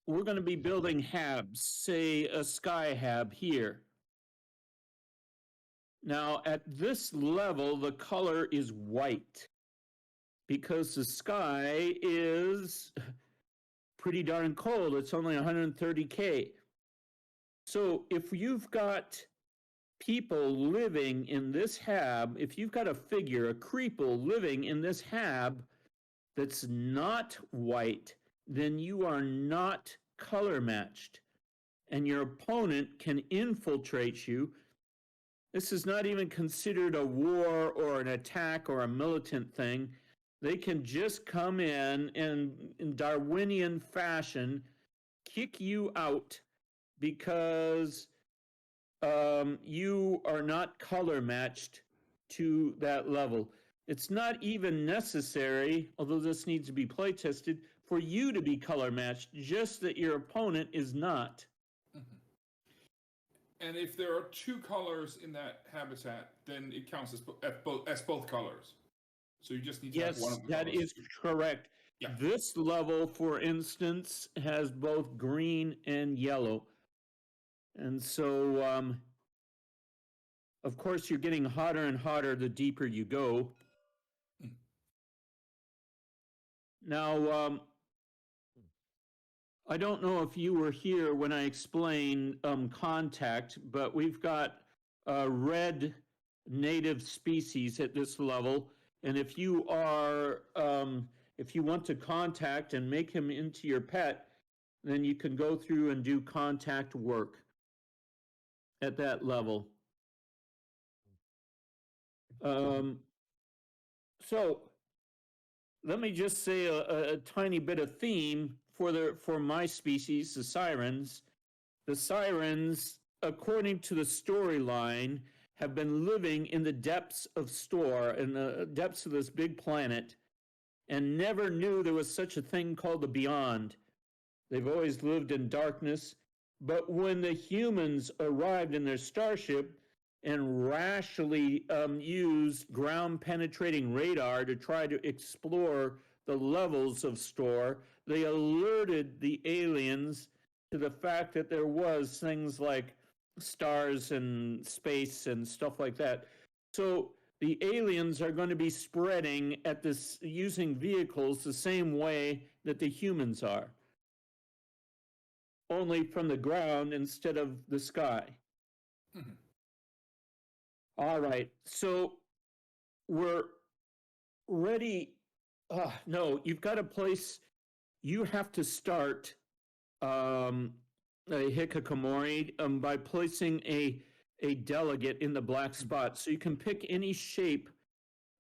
S2: we're going to be building habs, say a sky hab here. Now, at this level, the color is white because the sky is pretty darn cold. It's only 130K. So if you've got people living in this hab, if you've got a figure, a creeple living in this hab that's not white, then you are not color matched, and your opponent can infiltrate you. This is not even considered a war or an attack or a militant thing. They can just come in Darwinian fashion, kick you out because you are not color matched to that level. It's not even necessary, although this needs to be play tested, for you to be color matched, just that your opponent is not.
S3: And if there are two colors in that habitat, then it counts as both colors. So you just need to have one of the colors. Yes,
S2: that is correct. Yeah. This level, for instance, has both green and yellow. And so, of course, you're getting hotter and hotter the deeper you go. Now, I don't know if you were here when I explained contact, but we've got red native species at this level. And if you are, if you want to contact and make him into your pet, then you can go through and do contact work. at that level. So let me just say a tiny bit of theme for my species, the sirens. The sirens, according to the storyline, have been living in the depths of in the depths of this big planet, and never knew there was such a thing called the beyond. They've always lived in darkness, but when the humans arrived in their starship and rashly used ground penetrating radar to try to explore the levels of store, they alerted the aliens to the fact that there was things like stars and space and stuff like that. So the aliens are going to be spreading at this using vehicles the same way that the humans are, only from the ground instead of the sky.
S3: Mm-hmm.
S2: All right, so we're ready. No, you've got a place. You have to start a hikikomori by placing a delegate in the black spot. So you can pick any shape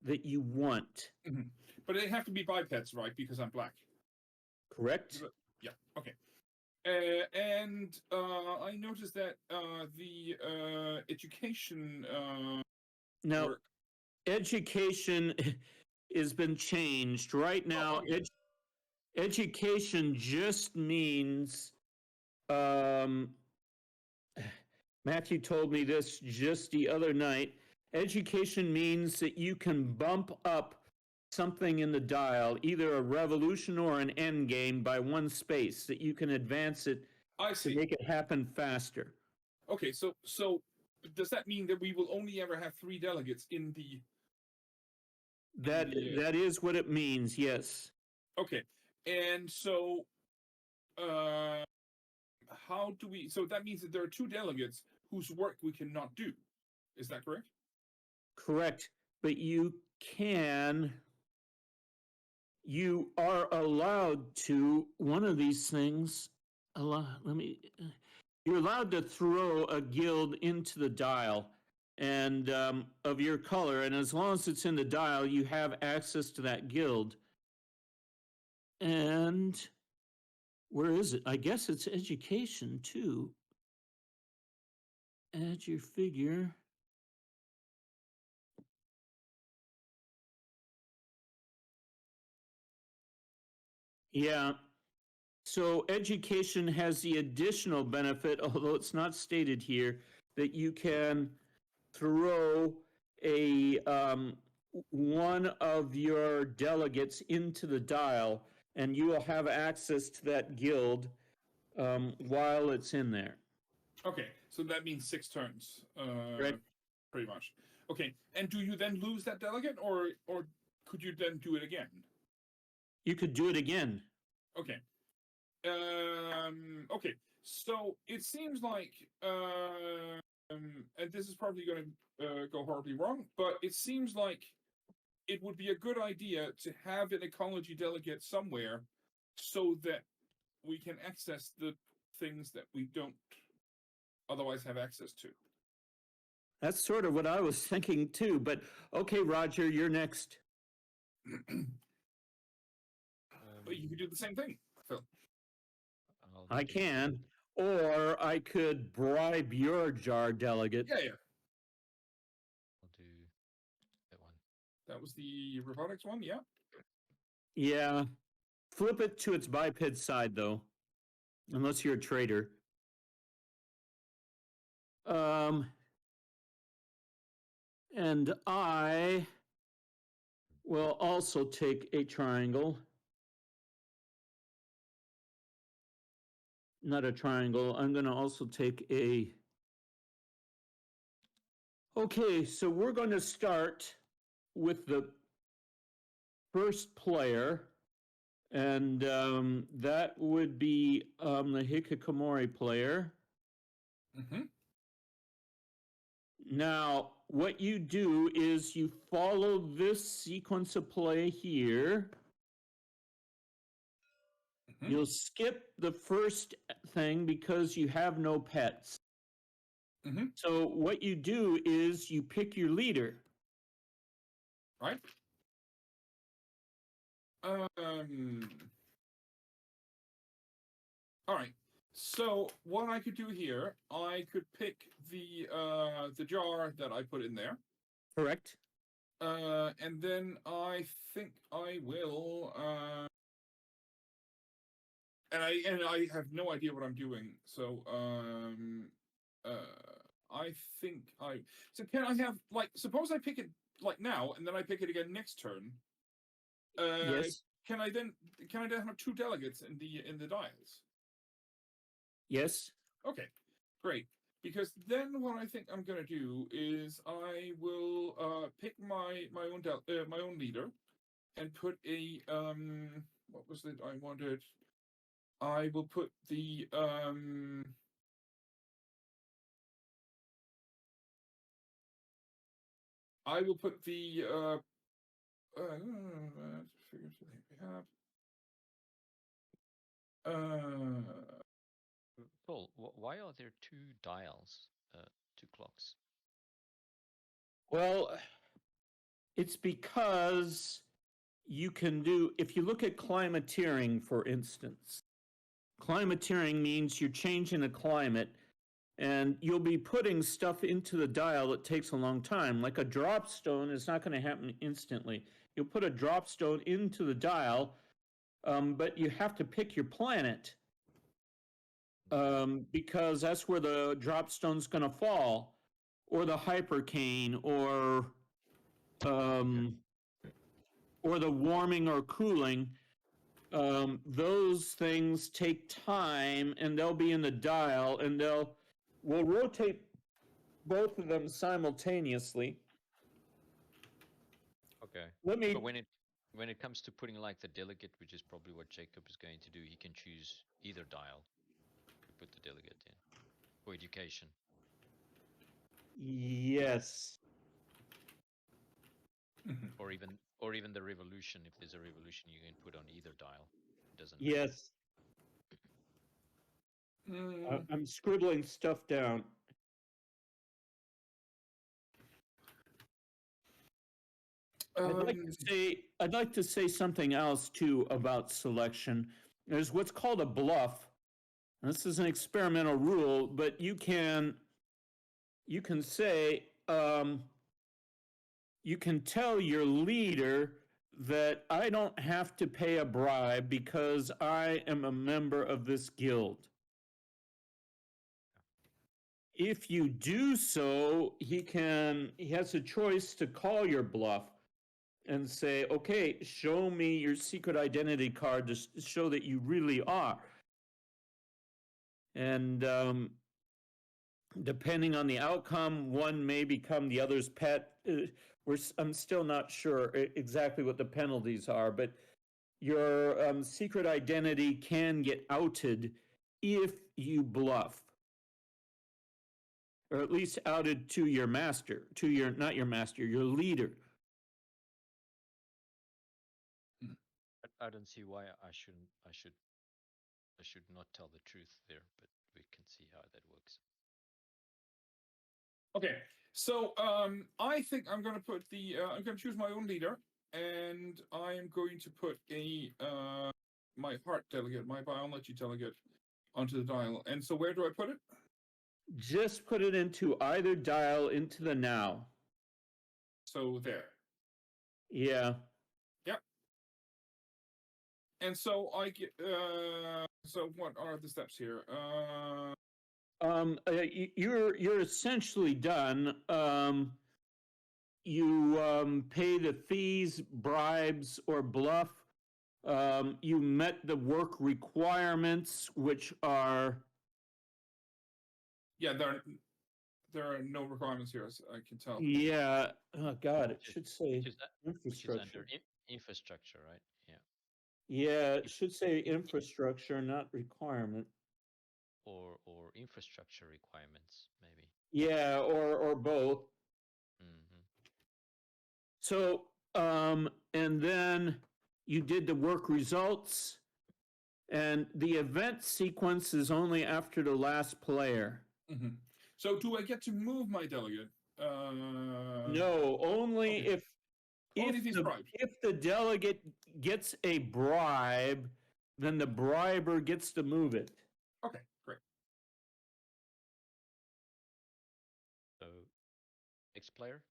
S2: that you want.
S3: Mm-hmm. But they have to be bipeds, right? Because I'm black.
S2: Correct?
S3: Yeah, okay. And I noticed that the education
S2: now,
S3: work...
S2: education has been changed. Right now,
S3: okay.
S2: Education just means, Matthew told me this just the other night. Education means that you can bump up something in the dial, either a revolution or an end game, by one space, that you can advance it to make it happen faster.
S3: Okay, so does that mean that we will only ever have 3 delegates in the...
S2: That is what it means, yes.
S3: Okay, and so how do we... So that means that there are 2 delegates whose work we cannot do. Is that correct?
S2: Correct, but you are allowed to, one of these things, you're allowed to throw a guild into the dial and of your color, and as long as it's in the dial, you have access to that guild. And where is it? I guess it's education too. Add your figure. Yeah. So education has the additional benefit, although it's not stated here, that you can throw a one of your delegates into the dial, and you will have access to that guild while it's in there.
S3: Okay, so that means 6 turns,
S2: Right.
S3: pretty much. Okay, and do you then lose that delegate, or could you then do it again?
S2: You could do it again.
S3: Okay. Okay, so it seems like, and this is probably going to go horribly wrong, but it seems like it would be a good idea to have an ecology delegate somewhere so that we can access the things that we don't otherwise have access to.
S2: That's sort of what I was thinking too, but okay, Roger, you're next.
S3: But you could do the same thing, Phil.
S2: I can, or I could bribe your jar delegate.
S3: Yeah.
S1: I'll do that one.
S3: That was the robotics one, yeah?
S2: Yeah. Flip it to its biped side, though, unless you're a traitor. And I will also take a triangle. Not a triangle. I'm going to also take a... Okay, so we're going to start with the first player, and that would be the hikikomori player.
S3: Mm-hmm.
S2: Now, what you do is you follow this sequence of play here. Mm-hmm. You'll skip the first thing because you have no pets.
S3: Mhm.
S2: So what you do is you pick your leader.
S3: Right. All right. So what I could do here, I could pick the jar that I put in there.
S2: Correct.
S3: And then I think I will. And I have no idea what I'm doing. So I think I. So can I have like? Suppose I pick it like now, and then I pick it again next turn.
S2: Yes.
S3: Can I then have two delegates in the dials?
S2: Yes.
S3: Okay, great. Because then what I think I'm gonna do is I will pick my own leader and put a what was it I wanted? I will put the I will put the figures we have.
S1: Paul, why are there two dials, two clocks?
S2: Well, it's because you can do, if you look at climateering, for instance, climateering means you're changing the climate and you'll be putting stuff into the dial that takes a long time. Like a drop stone is not going to happen instantly. You'll put a drop stone into the dial, but you have to pick your planet because that's where the drop stone's going to fall, or the hypercane, um, or the warming or cooling. Those things take time, and they'll be in the dial, and we'll rotate both of them simultaneously.
S1: Okay.
S2: Let me.
S1: But when it comes to putting like the delegate, which is probably what Jacob is going to do, he can choose either dial to put the delegate in for education.
S2: Yes.
S1: Or even the revolution. If there's a revolution, you can put on either dial. It doesn't
S2: Yes. I'm scribbling stuff down. I'd like to say something else too about selection. There's what's called a bluff. This is an experimental rule, but you can say you can tell your leader that I don't have to pay a bribe because I am a member of this guild. If you do so, he has a choice to call your bluff and say, okay, show me your secret identity card to show that you really are. And depending on the outcome, one may become the other's pet. I'm still not sure exactly what the penalties are, but your secret identity can get outed if you bluff, or at least outed to your master, not your master, your leader.
S1: I don't see why I should not tell the truth there, but we can see how that works.
S3: Okay, so I think I'm going to put I'm going to choose my own leader, and I am going to put my heart delegate, my biology delegate, onto the dial. And so where do I put it?
S2: Just put it into either dial into the now.
S3: So there.
S2: Yeah.
S3: Yep. And so I get. So what are the steps here?
S2: You're essentially done. You pay the fees, bribes, or bluff. You met the work requirements, which are.
S3: Yeah, there are no requirements here, as I can tell.
S2: Yeah. Oh God, it should say infrastructure.
S1: Which is under infrastructure, right? Yeah.
S2: Yeah, it should say infrastructure, not requirement.
S1: Or infrastructure requirements, maybe.
S2: Yeah, or both.
S1: Mm-hmm.
S2: So, and then you did the work results, and the event sequence is only after the last player.
S3: Mm-hmm. So do I get to move my delegate?
S2: No, only
S3: okay. Only if he's bribed.
S2: if the delegate gets a bribe, then the briber gets to move it.
S3: Okay, great.
S1: So, next player.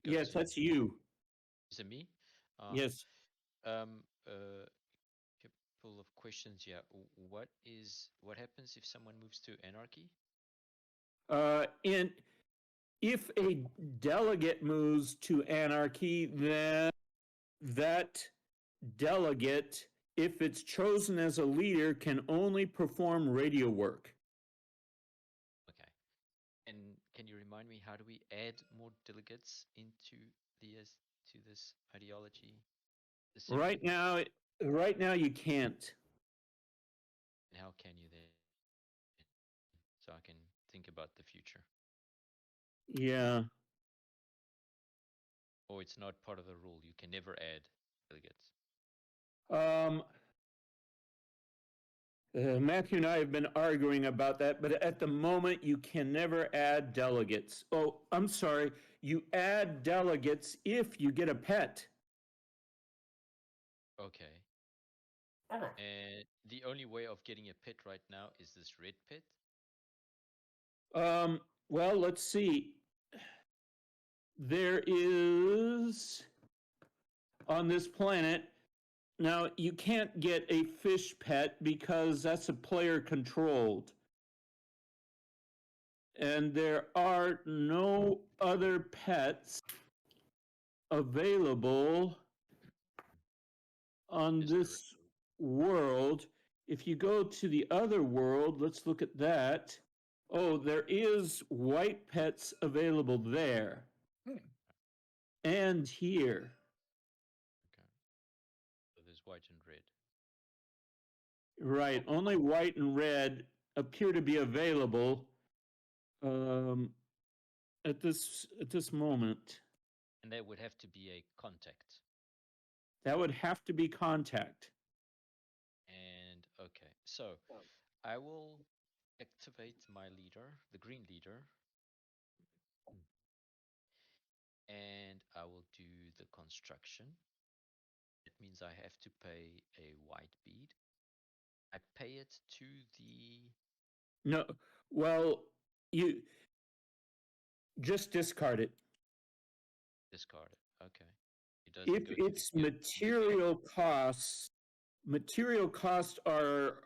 S2: Yes, that's you.
S1: Is it me?
S2: Yes.
S1: Couple of questions. Yeah. What happens if someone moves to anarchy?
S2: And if a delegate moves to anarchy, then that delegate, if it's chosen as a leader, can only perform radio work.
S1: Okay. And can you remind me, how do we add more delegates into to this ideology?
S2: Right now you can't.
S1: And how can you then? So I can think about the future.
S2: Yeah.
S1: Or it's not part of the rule. You can never add delegates.
S2: Matthew and I have been arguing about that, but at the moment you can never add delegates. Oh, I'm sorry. You add delegates if you get a pet.
S1: Okay. And the only way of getting a pet right now is this red pet?
S2: Well, let's see. There is on this planet. Now, you can't get a fish pet because that's a player controlled. And there are no other pets available on this world. If you go to the other world, let's look at that. Oh, there is white pets available there. And here.
S1: Okay. So there's white and red.
S2: Right. Only white and red appear to be available at this moment.
S1: And that would have to be a contact.
S2: That would have to be contact.
S1: And okay, so I will activate my leader, the green leader, and I will do the construction. It means I have to pay a white bead. I pay it to the...
S2: No, well, you just discard it.
S1: Discard it, okay. It doesn't
S2: If
S1: go to
S2: it's material costs are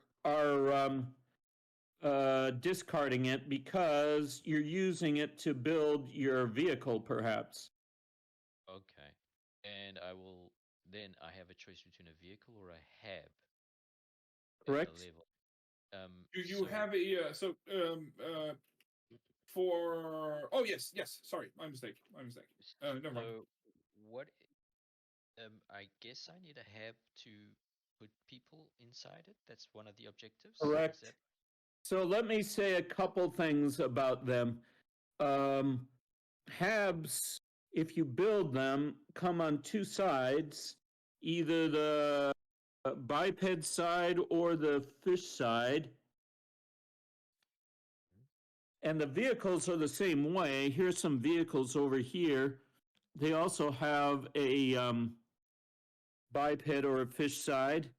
S2: discarding it because you're using it to build your vehicle, perhaps.
S1: Okay. And I have a choice between a vehicle or a hab.
S2: Correct.
S1: Level.
S3: Do you have a for? Oh yes, sorry, my mistake. Never mind.
S1: What? I guess I need a hab to put people inside it. That's one of the objectives.
S2: Correct. So let me say a couple things about them. Habs, if you build them, come on two sides, either the biped side or the fish side. And the vehicles are the same way. Here's some vehicles over here. They also have a biped or a fish side.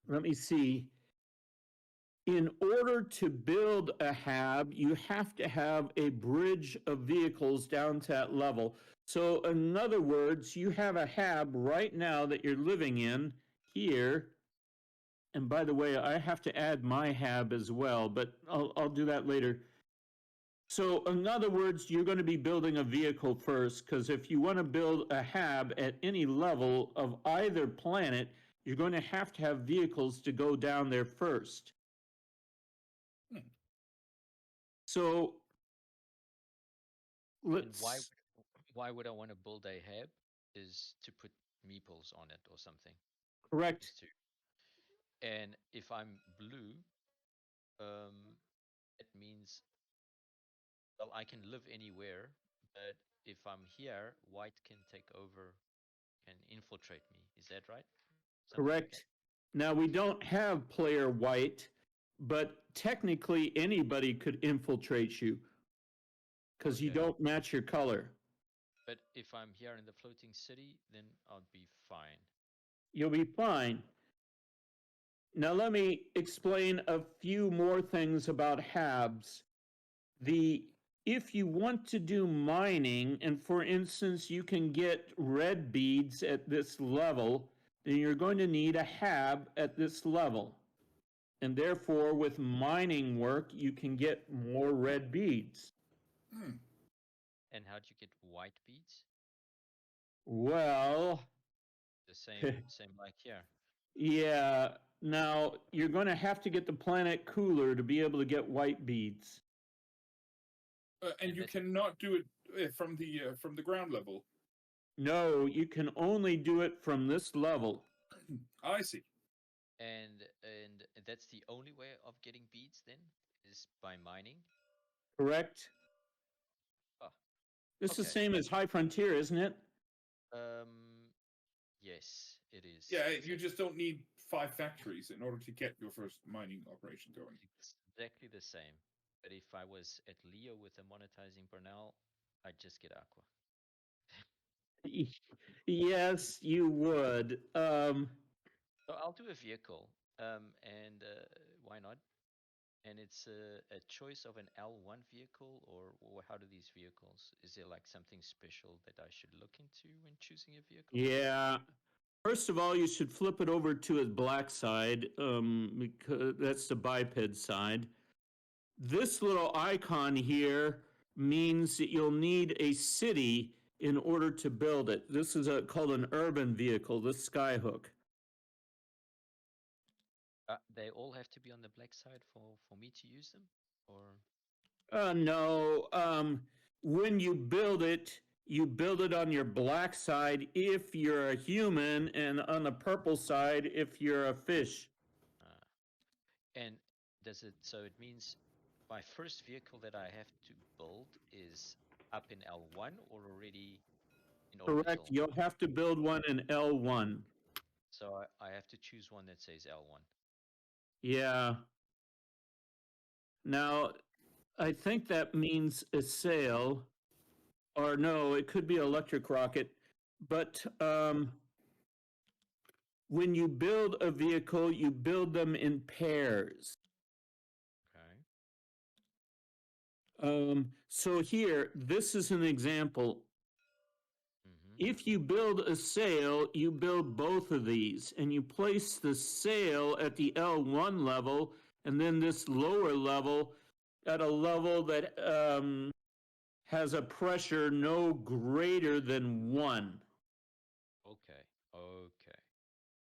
S2: Let me see. In order to build a hab, you have to have a bridge of vehicles down to that level. So in other words, you have a hab right now that you're living in here. And by the way, I have to add my hab as well, but I'll do that later. So in other words, you're going to be building a vehicle first, because if you want to build a hab at any level of either planet, you're going to have vehicles to go down there first. So let's...
S1: Why would I want to build a hab? Is to put meeples on it or something.
S2: Correct.
S1: And if I'm blue, it means, well, I can live anywhere, but if I'm here, white can take over, can infiltrate me. Is that right?
S2: Correct. Now, we don't have player white, but technically anybody could infiltrate you because you
S1: Okay.
S2: don't match your color.
S1: But if I'm here in the floating city, then I'll be fine.
S2: You'll be fine. Now let me explain a few more things about HABs. If you want to do mining, and for instance, you can get red beads at this level, then you're going to need a HAB at this level. And therefore, with mining work, you can get more red beads.
S1: And how'd you get white beads?
S2: Well,
S1: The same like here.
S2: yeah. Now, you're going to have to get the planet cooler to be able to get white beads.
S3: And you cannot do it from the ground level.
S2: No, you can only do it from this level.
S3: I see.
S1: And that's the only way of getting beads then, is by mining?
S2: Correct?
S1: Oh,
S2: It's the
S1: okay.
S2: same as High Frontier, isn't it?
S1: Yes, it is.
S3: Yeah,
S1: It's
S3: you just don't need 5 factories in order to get your first mining operation going.
S1: It's exactly the same. But if I was at Leo with a monetizing Bernal, I'd just get Aqua.
S2: Yes, you would.
S1: So I'll do a vehicle, and why not? And it's a choice of an L1 vehicle, or how do these vehicles? Is there like something special that I should look into when choosing a vehicle?
S2: Yeah. First of all, you should flip it over to its black side, because that's the biped side. This little icon here means that you'll need a city in order to build it. This is called an urban vehicle, the Skyhook.
S1: They all have to be on the black side for me to use them, or?
S2: No. When you build it on your black side if you're a human, and on the purple side if you're a fish.
S1: And does it? So it means my first vehicle that I have to build is up in L1 or already in orbital?
S2: Correct. You'll have to build one in L1.
S1: So I have to choose one that says L1.
S2: Yeah. Now, I think that means a sail, or no, it could be electric rocket. But when you build a vehicle, you build them in pairs.
S1: Okay.
S2: So here, this is an example. If you build a sail, you build both of these, and you place the sail at the L1 level, and then this lower level at a level that has a pressure no greater than 1.
S1: Okay.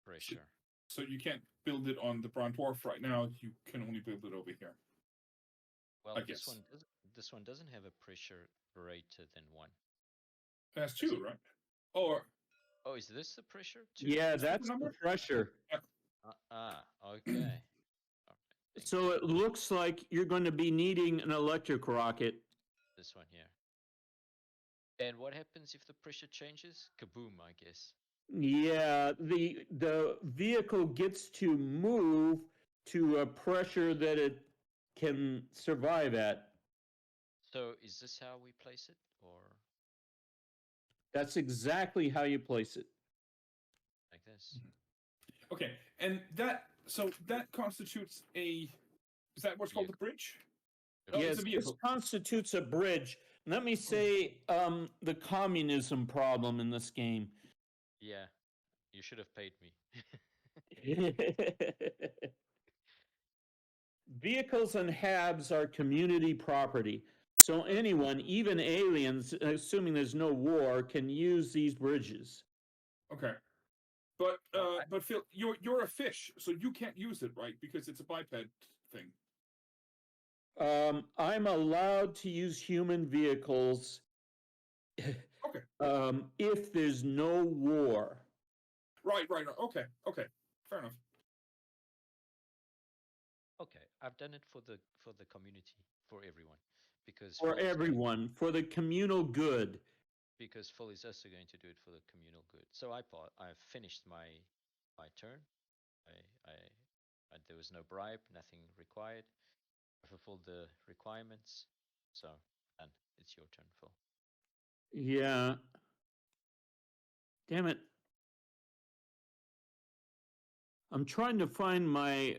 S1: Pressure.
S3: So you can't build it on the Brown Dwarf right now. You can only build it over here.
S1: Well,
S3: I
S1: this
S3: guess.
S1: this one doesn't have a pressure greater than 1.
S3: That's 2, right? Or
S1: oh, is this the pressure? 2?
S2: Yeah, that's the pressure.
S1: Okay. Right,
S2: so it looks like you're going to be needing an electric rocket.
S1: This one here. And what happens if the pressure changes? Kaboom, I guess.
S2: Yeah, the vehicle gets to move to a pressure that it can survive at.
S1: So is this how we place it, or?
S2: That's exactly how you place it.
S1: Like this.
S3: Okay, and that constitutes a. Is that what's called a bridge?
S2: Yes, this constitutes a bridge. Let me say the communism problem in this game.
S1: Yeah, you should have paid me.
S2: Vehicles and HABs are community property. So anyone, even aliens, assuming there's no war, can use these bridges.
S3: Okay. But Phil, you're a fish, so you can't use it, right? Because it's a biped thing.
S2: I'm allowed to use human vehicles if there's no war.
S3: Right. Okay. Fair enough.
S1: Okay, I've done it for the community, for everyone, because
S2: for the communal good.
S1: Because Phil is also going to do it for the communal good. So I've finished my turn. I Right? There was no bribe, nothing required. I fulfilled the requirements, so done. It's your turn, Phil.
S2: Yeah. Damn it. I'm trying to find my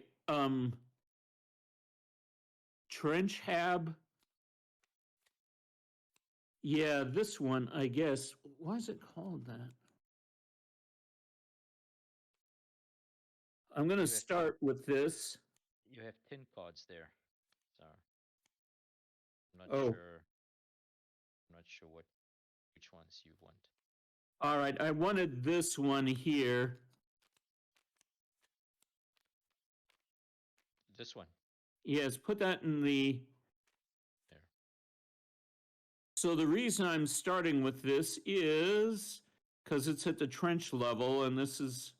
S2: trench hab. Yeah, this one, I guess. Why is it called that? I'm going to start with this.
S1: You have 10 cards there, so I'm not
S2: Oh.
S1: sure. I'm not sure which ones you want.
S2: All right, I wanted this one here.
S1: This one.
S2: Yes, put that in the...
S1: There.
S2: So the reason I'm starting with this is because it's at the trench level, and this is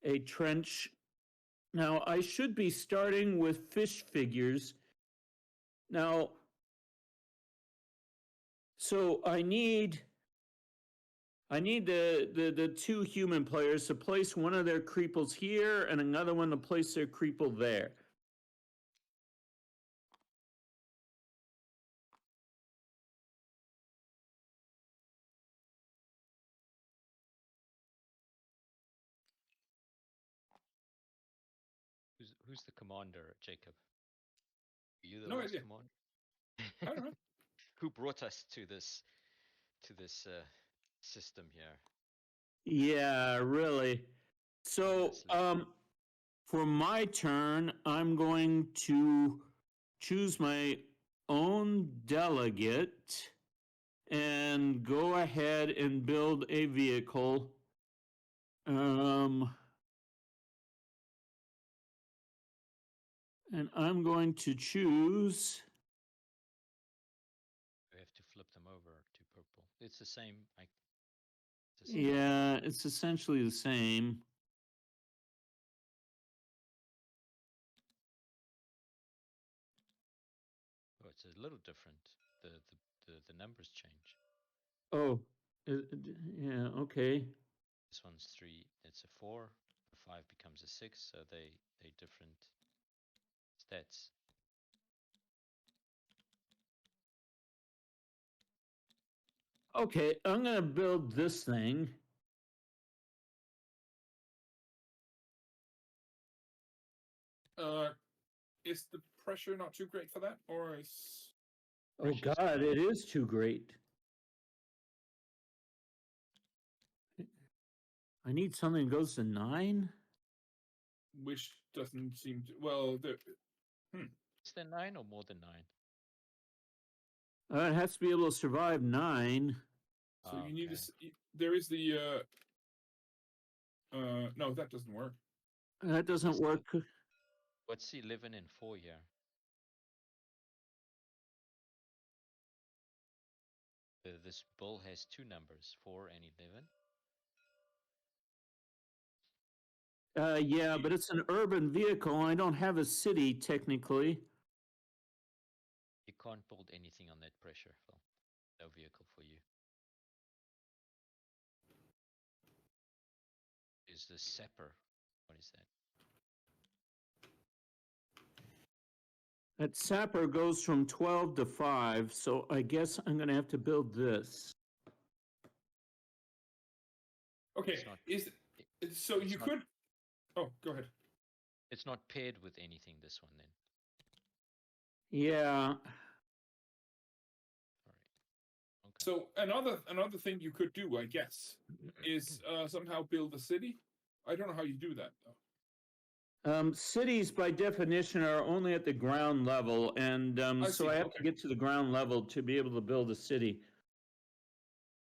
S2: a trench. Now, I should be starting with fish figures. Now, so I need the two human players to place one of their creeples here and another one to place their creeple there.
S1: Who's the commander, Jacob? Are you the
S3: No
S1: last
S3: idea.
S1: commander?
S3: I don't know.
S1: Who brought us to this system here?
S2: Yeah, really. So, for my turn, I'm going to choose my own delegate and go ahead and build a vehicle. And I'm going to choose.
S1: We have to flip them over to purple. It's the same.
S2: Yeah, it's essentially the same.
S1: Oh, it's a little different. The numbers change.
S2: Oh, yeah, okay.
S1: This one's 3. It's a 4. A 5 becomes a 6. So they different stats.
S2: Okay, I'm going to build this thing.
S3: Is the pressure not too great for that, or is?
S2: Oh God, it is too great. I need something that goes to 9.
S3: Which doesn't seem to. Well,
S1: Is there 9 or more than 9?
S2: It has to be able to survive 9.
S3: So you need to. There is the. No, that doesn't work.
S2: That doesn't work.
S1: What's 11 and 4 here? This bull has 2 numbers, 4 and 11.
S2: Yeah, but it's an urban vehicle. I don't have a city technically.
S1: You can't build anything on that pressure, Phil. No vehicle for you. Is the sapper? What is that?
S2: That sapper goes from 12 to 5, so I guess I'm going to have to build this.
S3: Okay, so you could. Oh, go ahead.
S1: It's not paired with anything. This one then.
S2: Yeah.
S3: Okay. So another thing you could do, I guess, is somehow build a city. I don't know how you do that though.
S2: Cities, by definition, are only at the ground level, and so I have to get to the ground level to be able to build a city.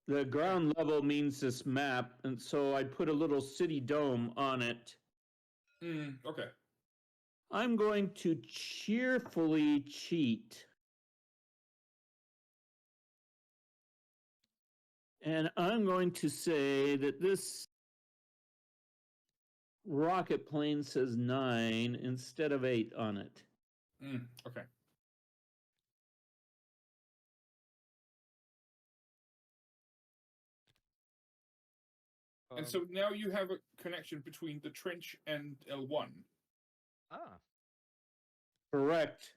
S2: The ground level means this map, and so I put a little city dome on it.
S3: Okay.
S2: I'm going to cheerfully cheat. And I'm going to say that this rocket plane says 9 instead of 8 on it.
S3: Okay. And so now you have a connection between the trench and L1.
S1: Ah,
S2: Correct.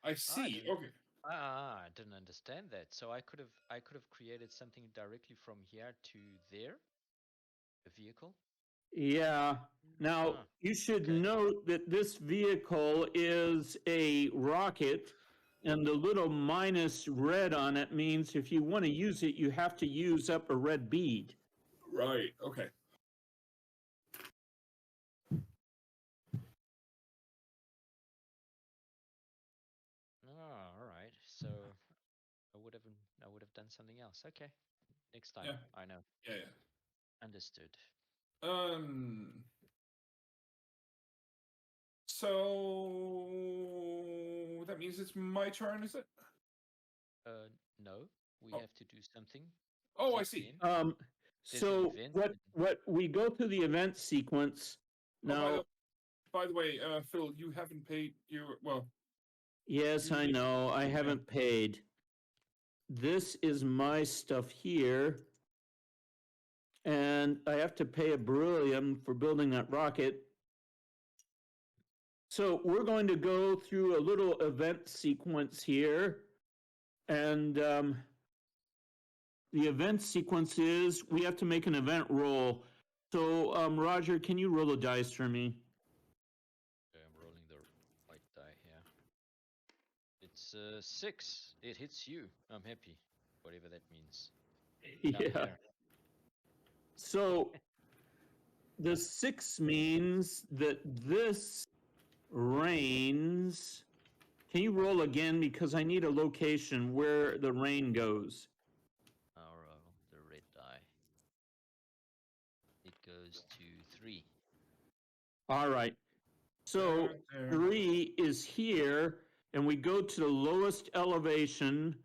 S3: I see.
S1: didn't-
S3: Okay.
S1: I didn't understand that. So I could have created something directly from here to there, a vehicle.
S2: Yeah. Now,
S1: Ah,
S2: you should
S1: okay.
S2: note that this vehicle is a rocket, and the little minus red on it means if you want to use it, you have to use up a red bead.
S3: Right. Okay.
S1: Oh, all right. So I would have done something else. Okay. Next time.
S3: Yeah.
S1: I know.
S3: Yeah.
S1: Understood.
S3: So that means it's my turn, is it?
S1: No. We
S3: Oh.
S1: have to do something.
S3: Oh, I
S1: Click
S3: see.
S1: in.
S2: So
S1: event
S2: what we go through the event sequence. Now,
S3: By the way, Phil, you haven't paid your
S2: yes, I know, I haven't paid. This is my stuff here. And I have to pay a beryllium for building that rocket. So we're going to go through a little event sequence here. And the event sequence is we have to make an event roll. So, Roger, can you roll the dice for me?
S1: I'm rolling the white die here. It's 6. It hits you. I'm happy. Whatever that means. Down
S2: Yeah.
S1: here.
S2: So the 6 means that this rains. Can you roll again? Because I need a location where the rain goes.
S1: I'll roll the red die. It goes to 3.
S2: All right. So 3 is here, and we go to the lowest elevation.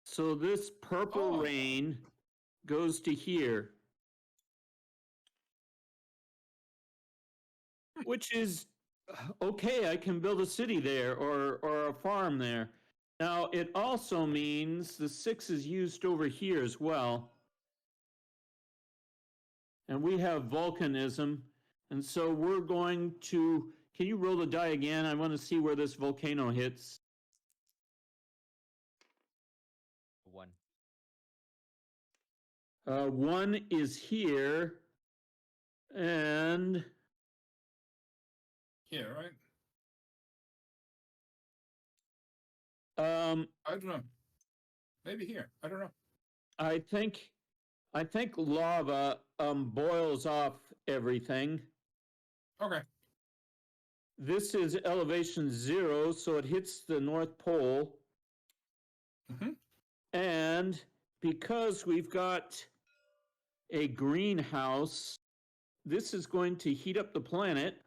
S2: So this purple rain goes to here, which is okay. I can build a city there or a farm there. Now, it also means the 6 is used over here as well. And we have volcanism. And so we're going to, can you roll the die again? I want to see where this volcano hits.
S1: 1.
S2: 1 is here. And
S3: here, right?
S2: I
S3: don't know. Maybe here. I don't know.
S2: I think lava boils off everything.
S3: Okay.
S2: This is elevation 0, so it hits the North Pole.
S3: Mm-hmm.
S2: And because we've got a greenhouse, this is going to heat up the planet.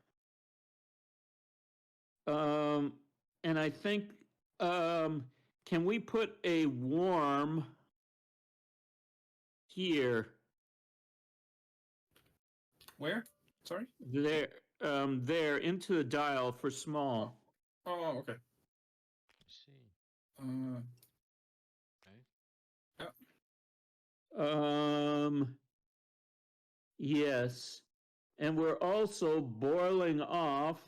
S2: And I think, can we put a warm here?
S3: Where? Sorry?
S2: There into the dial for small.
S3: Oh, okay.
S1: Let's see.
S3: Yeah.
S2: Yes. And we're also boiling off.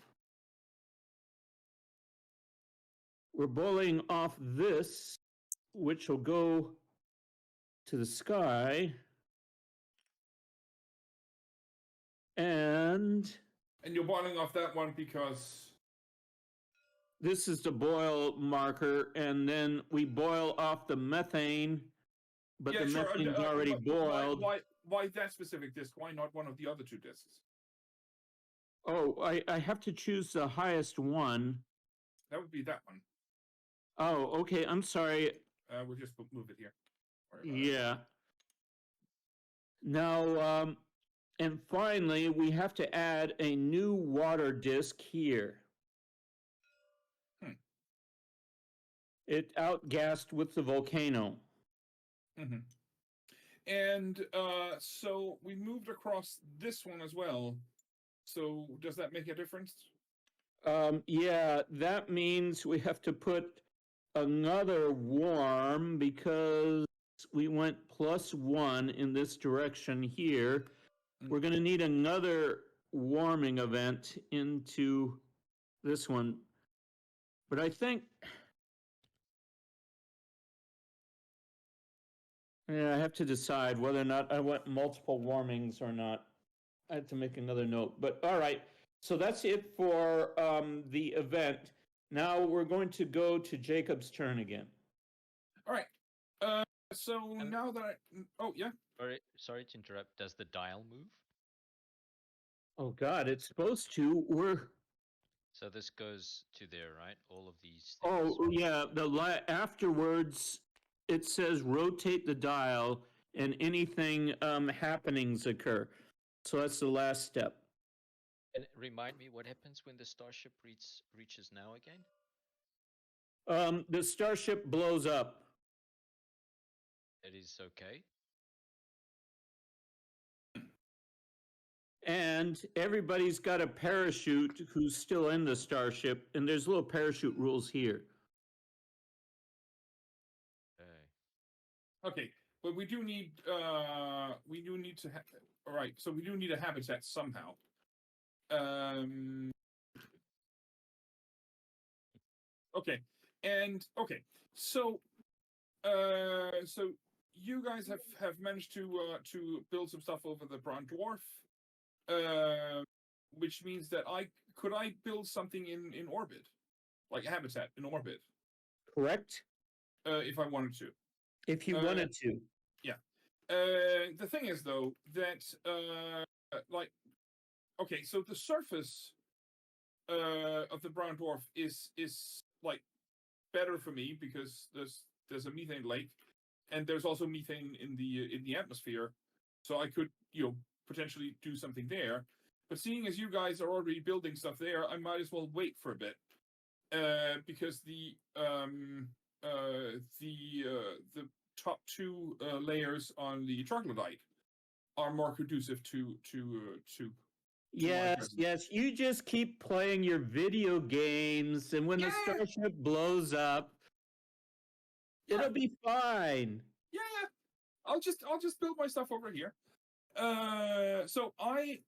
S2: We're boiling off this, which will go to the sky. And
S3: you're boiling off that one because
S2: this is the boil marker, and then we boil off the methane, but the methane's already boiled.
S3: Why that specific disk? Why not one of the other 2 disks?
S2: Oh, I have to choose the highest one.
S3: That would be that one.
S2: Oh, okay. I'm sorry.
S3: We'll just move it here.
S2: Yeah. Now, and finally, we have to add a new water disk here. It outgassed with the volcano.
S3: Mm-hmm. And so we moved across this one as well. So does that make a difference?
S2: Yeah, that means we have to put another warm because we went +1 in this direction here. We're going to need another warming event into this one. But I think, yeah, I have to decide whether or not I want multiple warmings or not. I have to make another note. But all right, so that's it for the event. Now we're going to go to Jacob's turn again.
S3: All right. So now that oh yeah.
S1: Sorry to interrupt. Does the dial move?
S2: Oh God, it's supposed to.
S1: So this goes to there, right? All of these things.
S2: Oh yeah, afterwards it says rotate the dial and anything happenings occur. So that's the last step.
S1: And remind me what happens when the starship reaches now again?
S2: The starship blows up.
S1: It is okay.
S2: And everybody's got a parachute who's still in the starship, and there's little parachute rules here.
S3: Okay, but we do need to all right, so we do need a habitat somehow. Okay, so so you guys have managed to build some stuff over the brown dwarf, which means that I build something in orbit, like a habitat in orbit.
S2: Correct.
S3: If I wanted to.
S2: If you wanted to.
S3: Yeah. The thing is though that like okay, so the surface of the brown dwarf is like better for me because there's a methane lake and there's also methane in the atmosphere, so I could potentially do something there. But seeing as you guys are already building stuff there, I might as well wait for a bit because the top two layers on the troglodyte are more conducive to
S2: Yes, yes. You just keep playing your video games, and when the starship blows up, it'll be fine.
S3: Yeah. I'll just build my stuff over here. So I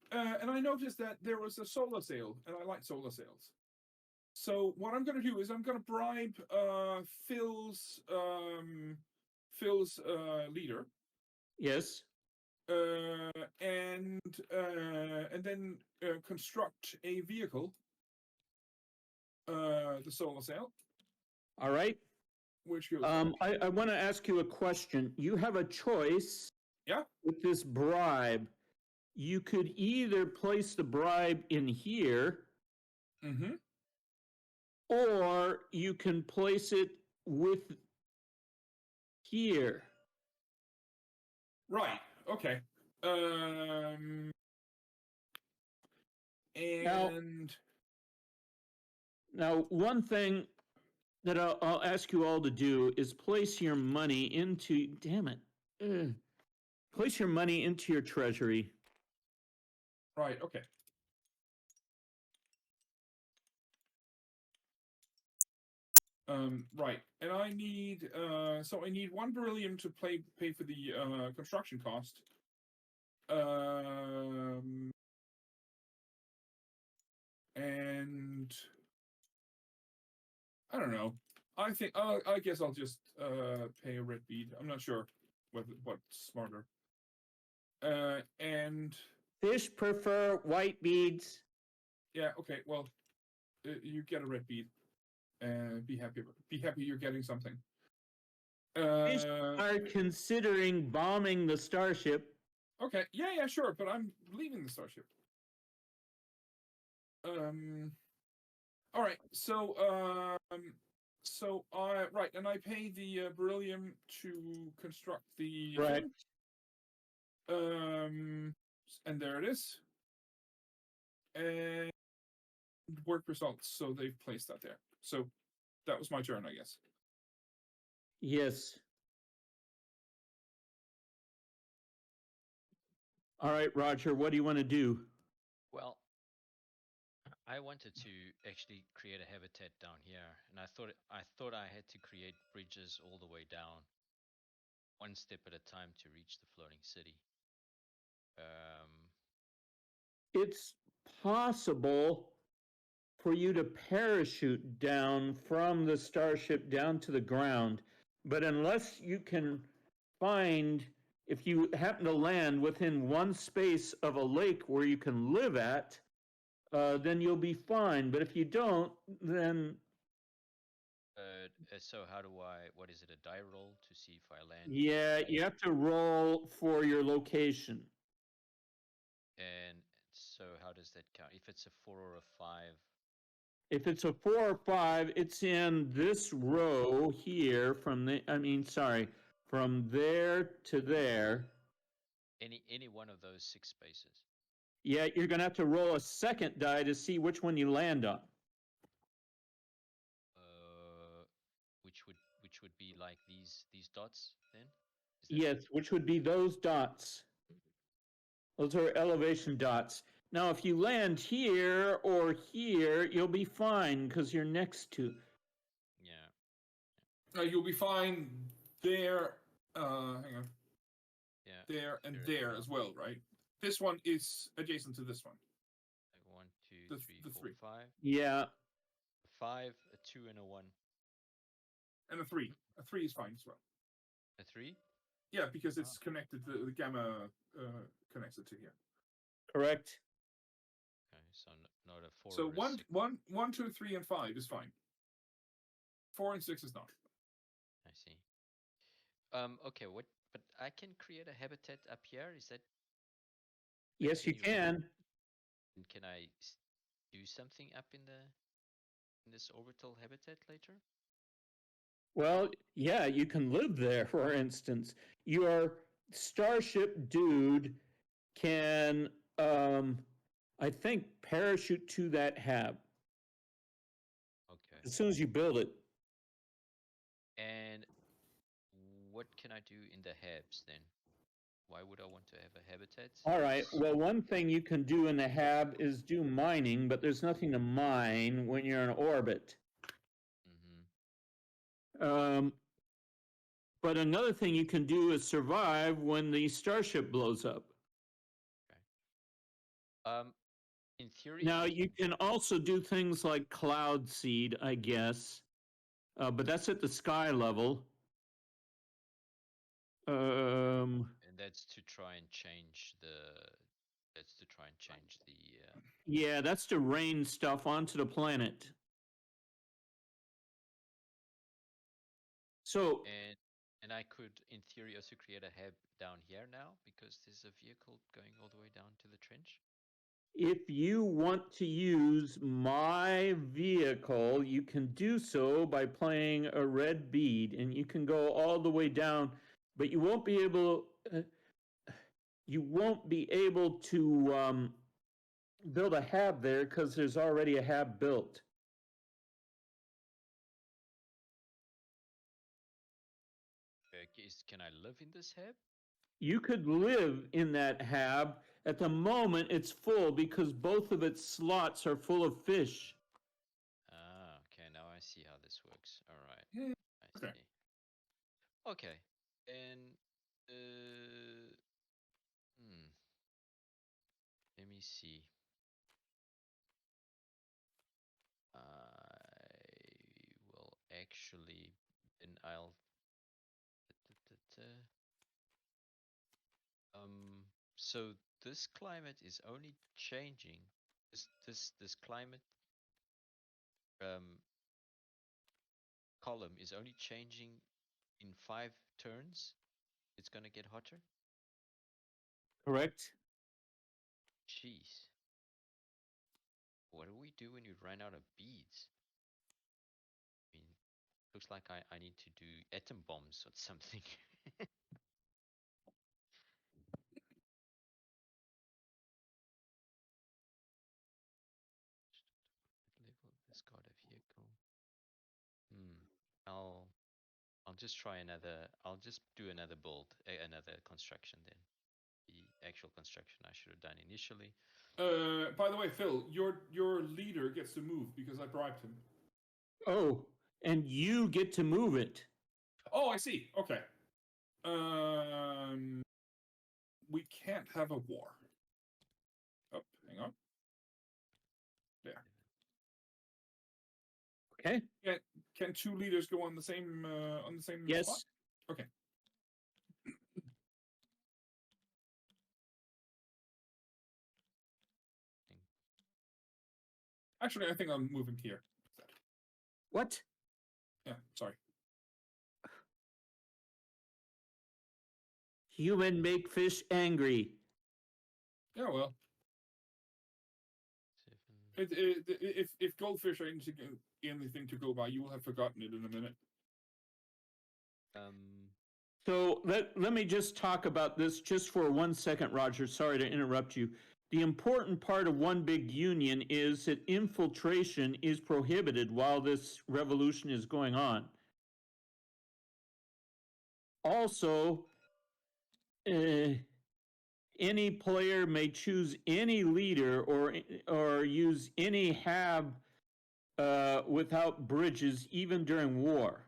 S3: noticed that there was a solar sail, and I like solar sails. So what I'm going to do is I'm going to bribe Phil's leader.
S2: Yes.
S3: And then construct a vehicle, the solar sail.
S2: All right.
S3: Which goes.
S2: I want to ask you a question. You have a choice.
S3: Yeah.
S2: With this bribe, you could either place the bribe in here.
S3: Mm-hmm.
S2: Or you can place it with here.
S3: Right. Okay. And
S2: now one thing that I'll ask you all to do is place your money into. Damn it! Place your money into your treasury.
S3: Right. Okay. Right, and I need so I need 1 beryllium to pay for the construction cost. And I don't know. I think I guess I'll just pay a red bead. I'm not sure what's smarter. And
S2: fish prefer white beads.
S3: Yeah. Okay. Well, you get a red bead. Be happy you're getting something.
S2: Fish are considering bombing the starship.
S3: Okay, yeah, sure, but I'm leaving the starship. All right, so right, and I pay the beryllium to construct the
S2: right.
S3: And there it is. And work results. So they've placed that there. So that was my turn, I guess.
S2: Yes. All right, Roger, what do you want to do?
S1: Well, I wanted to actually create a habitat down here, and I thought I had to create bridges all the way down. one step at a time to reach the floating city.
S2: It's possible for you to parachute down from the starship down to the ground, but unless you can find, if you happen to land within one space of a lake where you can live at, then you'll be fine. But if you don't, then
S1: so how do I? What is it? A die roll to see if I land?
S2: yeah, you have to roll for your location.
S1: And so how does that count? If it's a 4 or a 5?
S2: If it's a 4 or 5, it's in this row here from from there to there.
S1: Any one of those 6 spaces.
S2: Yeah, you're going to have to roll a second die to see which one you land on.
S1: Which would be like these dots then?
S2: Yes, which would be those dots. Those are elevation dots. Now, if you land here or here, you'll be fine because you're next to.
S1: Yeah.
S3: You'll be fine there. Hang on.
S1: Yeah.
S3: There and there as well, right? This one is adjacent to this one.
S1: Like 1, 2, 3, 4, 5.
S2: Yeah.
S1: 5, a 2, and a 1.
S3: And a 3. A 3 is fine as well.
S1: A 3?
S3: Yeah, because it's connected to the gamma connects it to here.
S2: Correct.
S1: Okay, so not a 4.
S3: So
S1: or a 6.
S3: 1, 2, 3, and 5 is fine. 4 and 6 is not.
S1: I see. Okay, what? But I can create a habitat up here. Is that?
S2: Yes, you can.
S1: Can I do something up in this orbital habitat later?
S2: Well, yeah, you can live there, for instance. Your starship dude can, I think, parachute to that hab.
S1: Okay.
S2: As soon as you build it.
S1: And what can I do in the habs then? Why would I want to have a habitat?
S2: All right. Well, one thing you can do in the hab is do mining, but there's nothing to mine when you're in orbit. But another thing you can do is survive when the starship blows up.
S1: Okay. In theory.
S2: Now you can also do things like cloud seed, I guess, but that's at the sky level.
S1: And that's to try and change the.
S2: Yeah, that's to rain stuff onto the planet. So.
S1: And I could, in theory, also create a hab down here now because there's a vehicle going all the way down to the trench.
S2: If you want to use my vehicle, you can do so by playing a red bead, and you can go all the way down, but you won't be able. You won't be able to build a hab there because there's already a hab built.
S1: Can I live in this hab?
S2: You could live in that hab. At the moment, it's full because both of its slots are full of fish.
S1: Ah, okay. Now I see how this works. All right. I see. Okay. And let me see. I will actually, and I'll. So this climate is only changing. This climate column is only changing in 5 turns. It's gonna get hotter.
S2: Correct.
S1: Jeez. What do we do when you run out of beads? I mean, looks like I need to do atom bombs or something. This got a vehicle. I'll just try another. I'll just do another build, another construction then. The actual construction I should have done initially.
S3: By the way, Phil, your leader gets to move because I bribed him.
S2: Oh, and you get to move it.
S3: Oh, I see. Okay. We can't have a war. Oh, hang on. There.
S2: Okay.
S3: Can two leaders go on the same
S2: Yes.
S3: spot? Okay. Actually, I think I'm moving here.
S2: What?
S3: Yeah, sorry.
S2: Human make fish angry.
S3: Yeah, well,
S1: 7.
S3: if goldfish are anything to go by, you will have forgotten it in a minute.
S2: So let me just talk about this just for 1 second, Roger. Sorry to interrupt you. The important part of One Big Union is that infiltration is prohibited while this revolution is going on. Also, any player may choose any leader or use any hab without bridges, even during war.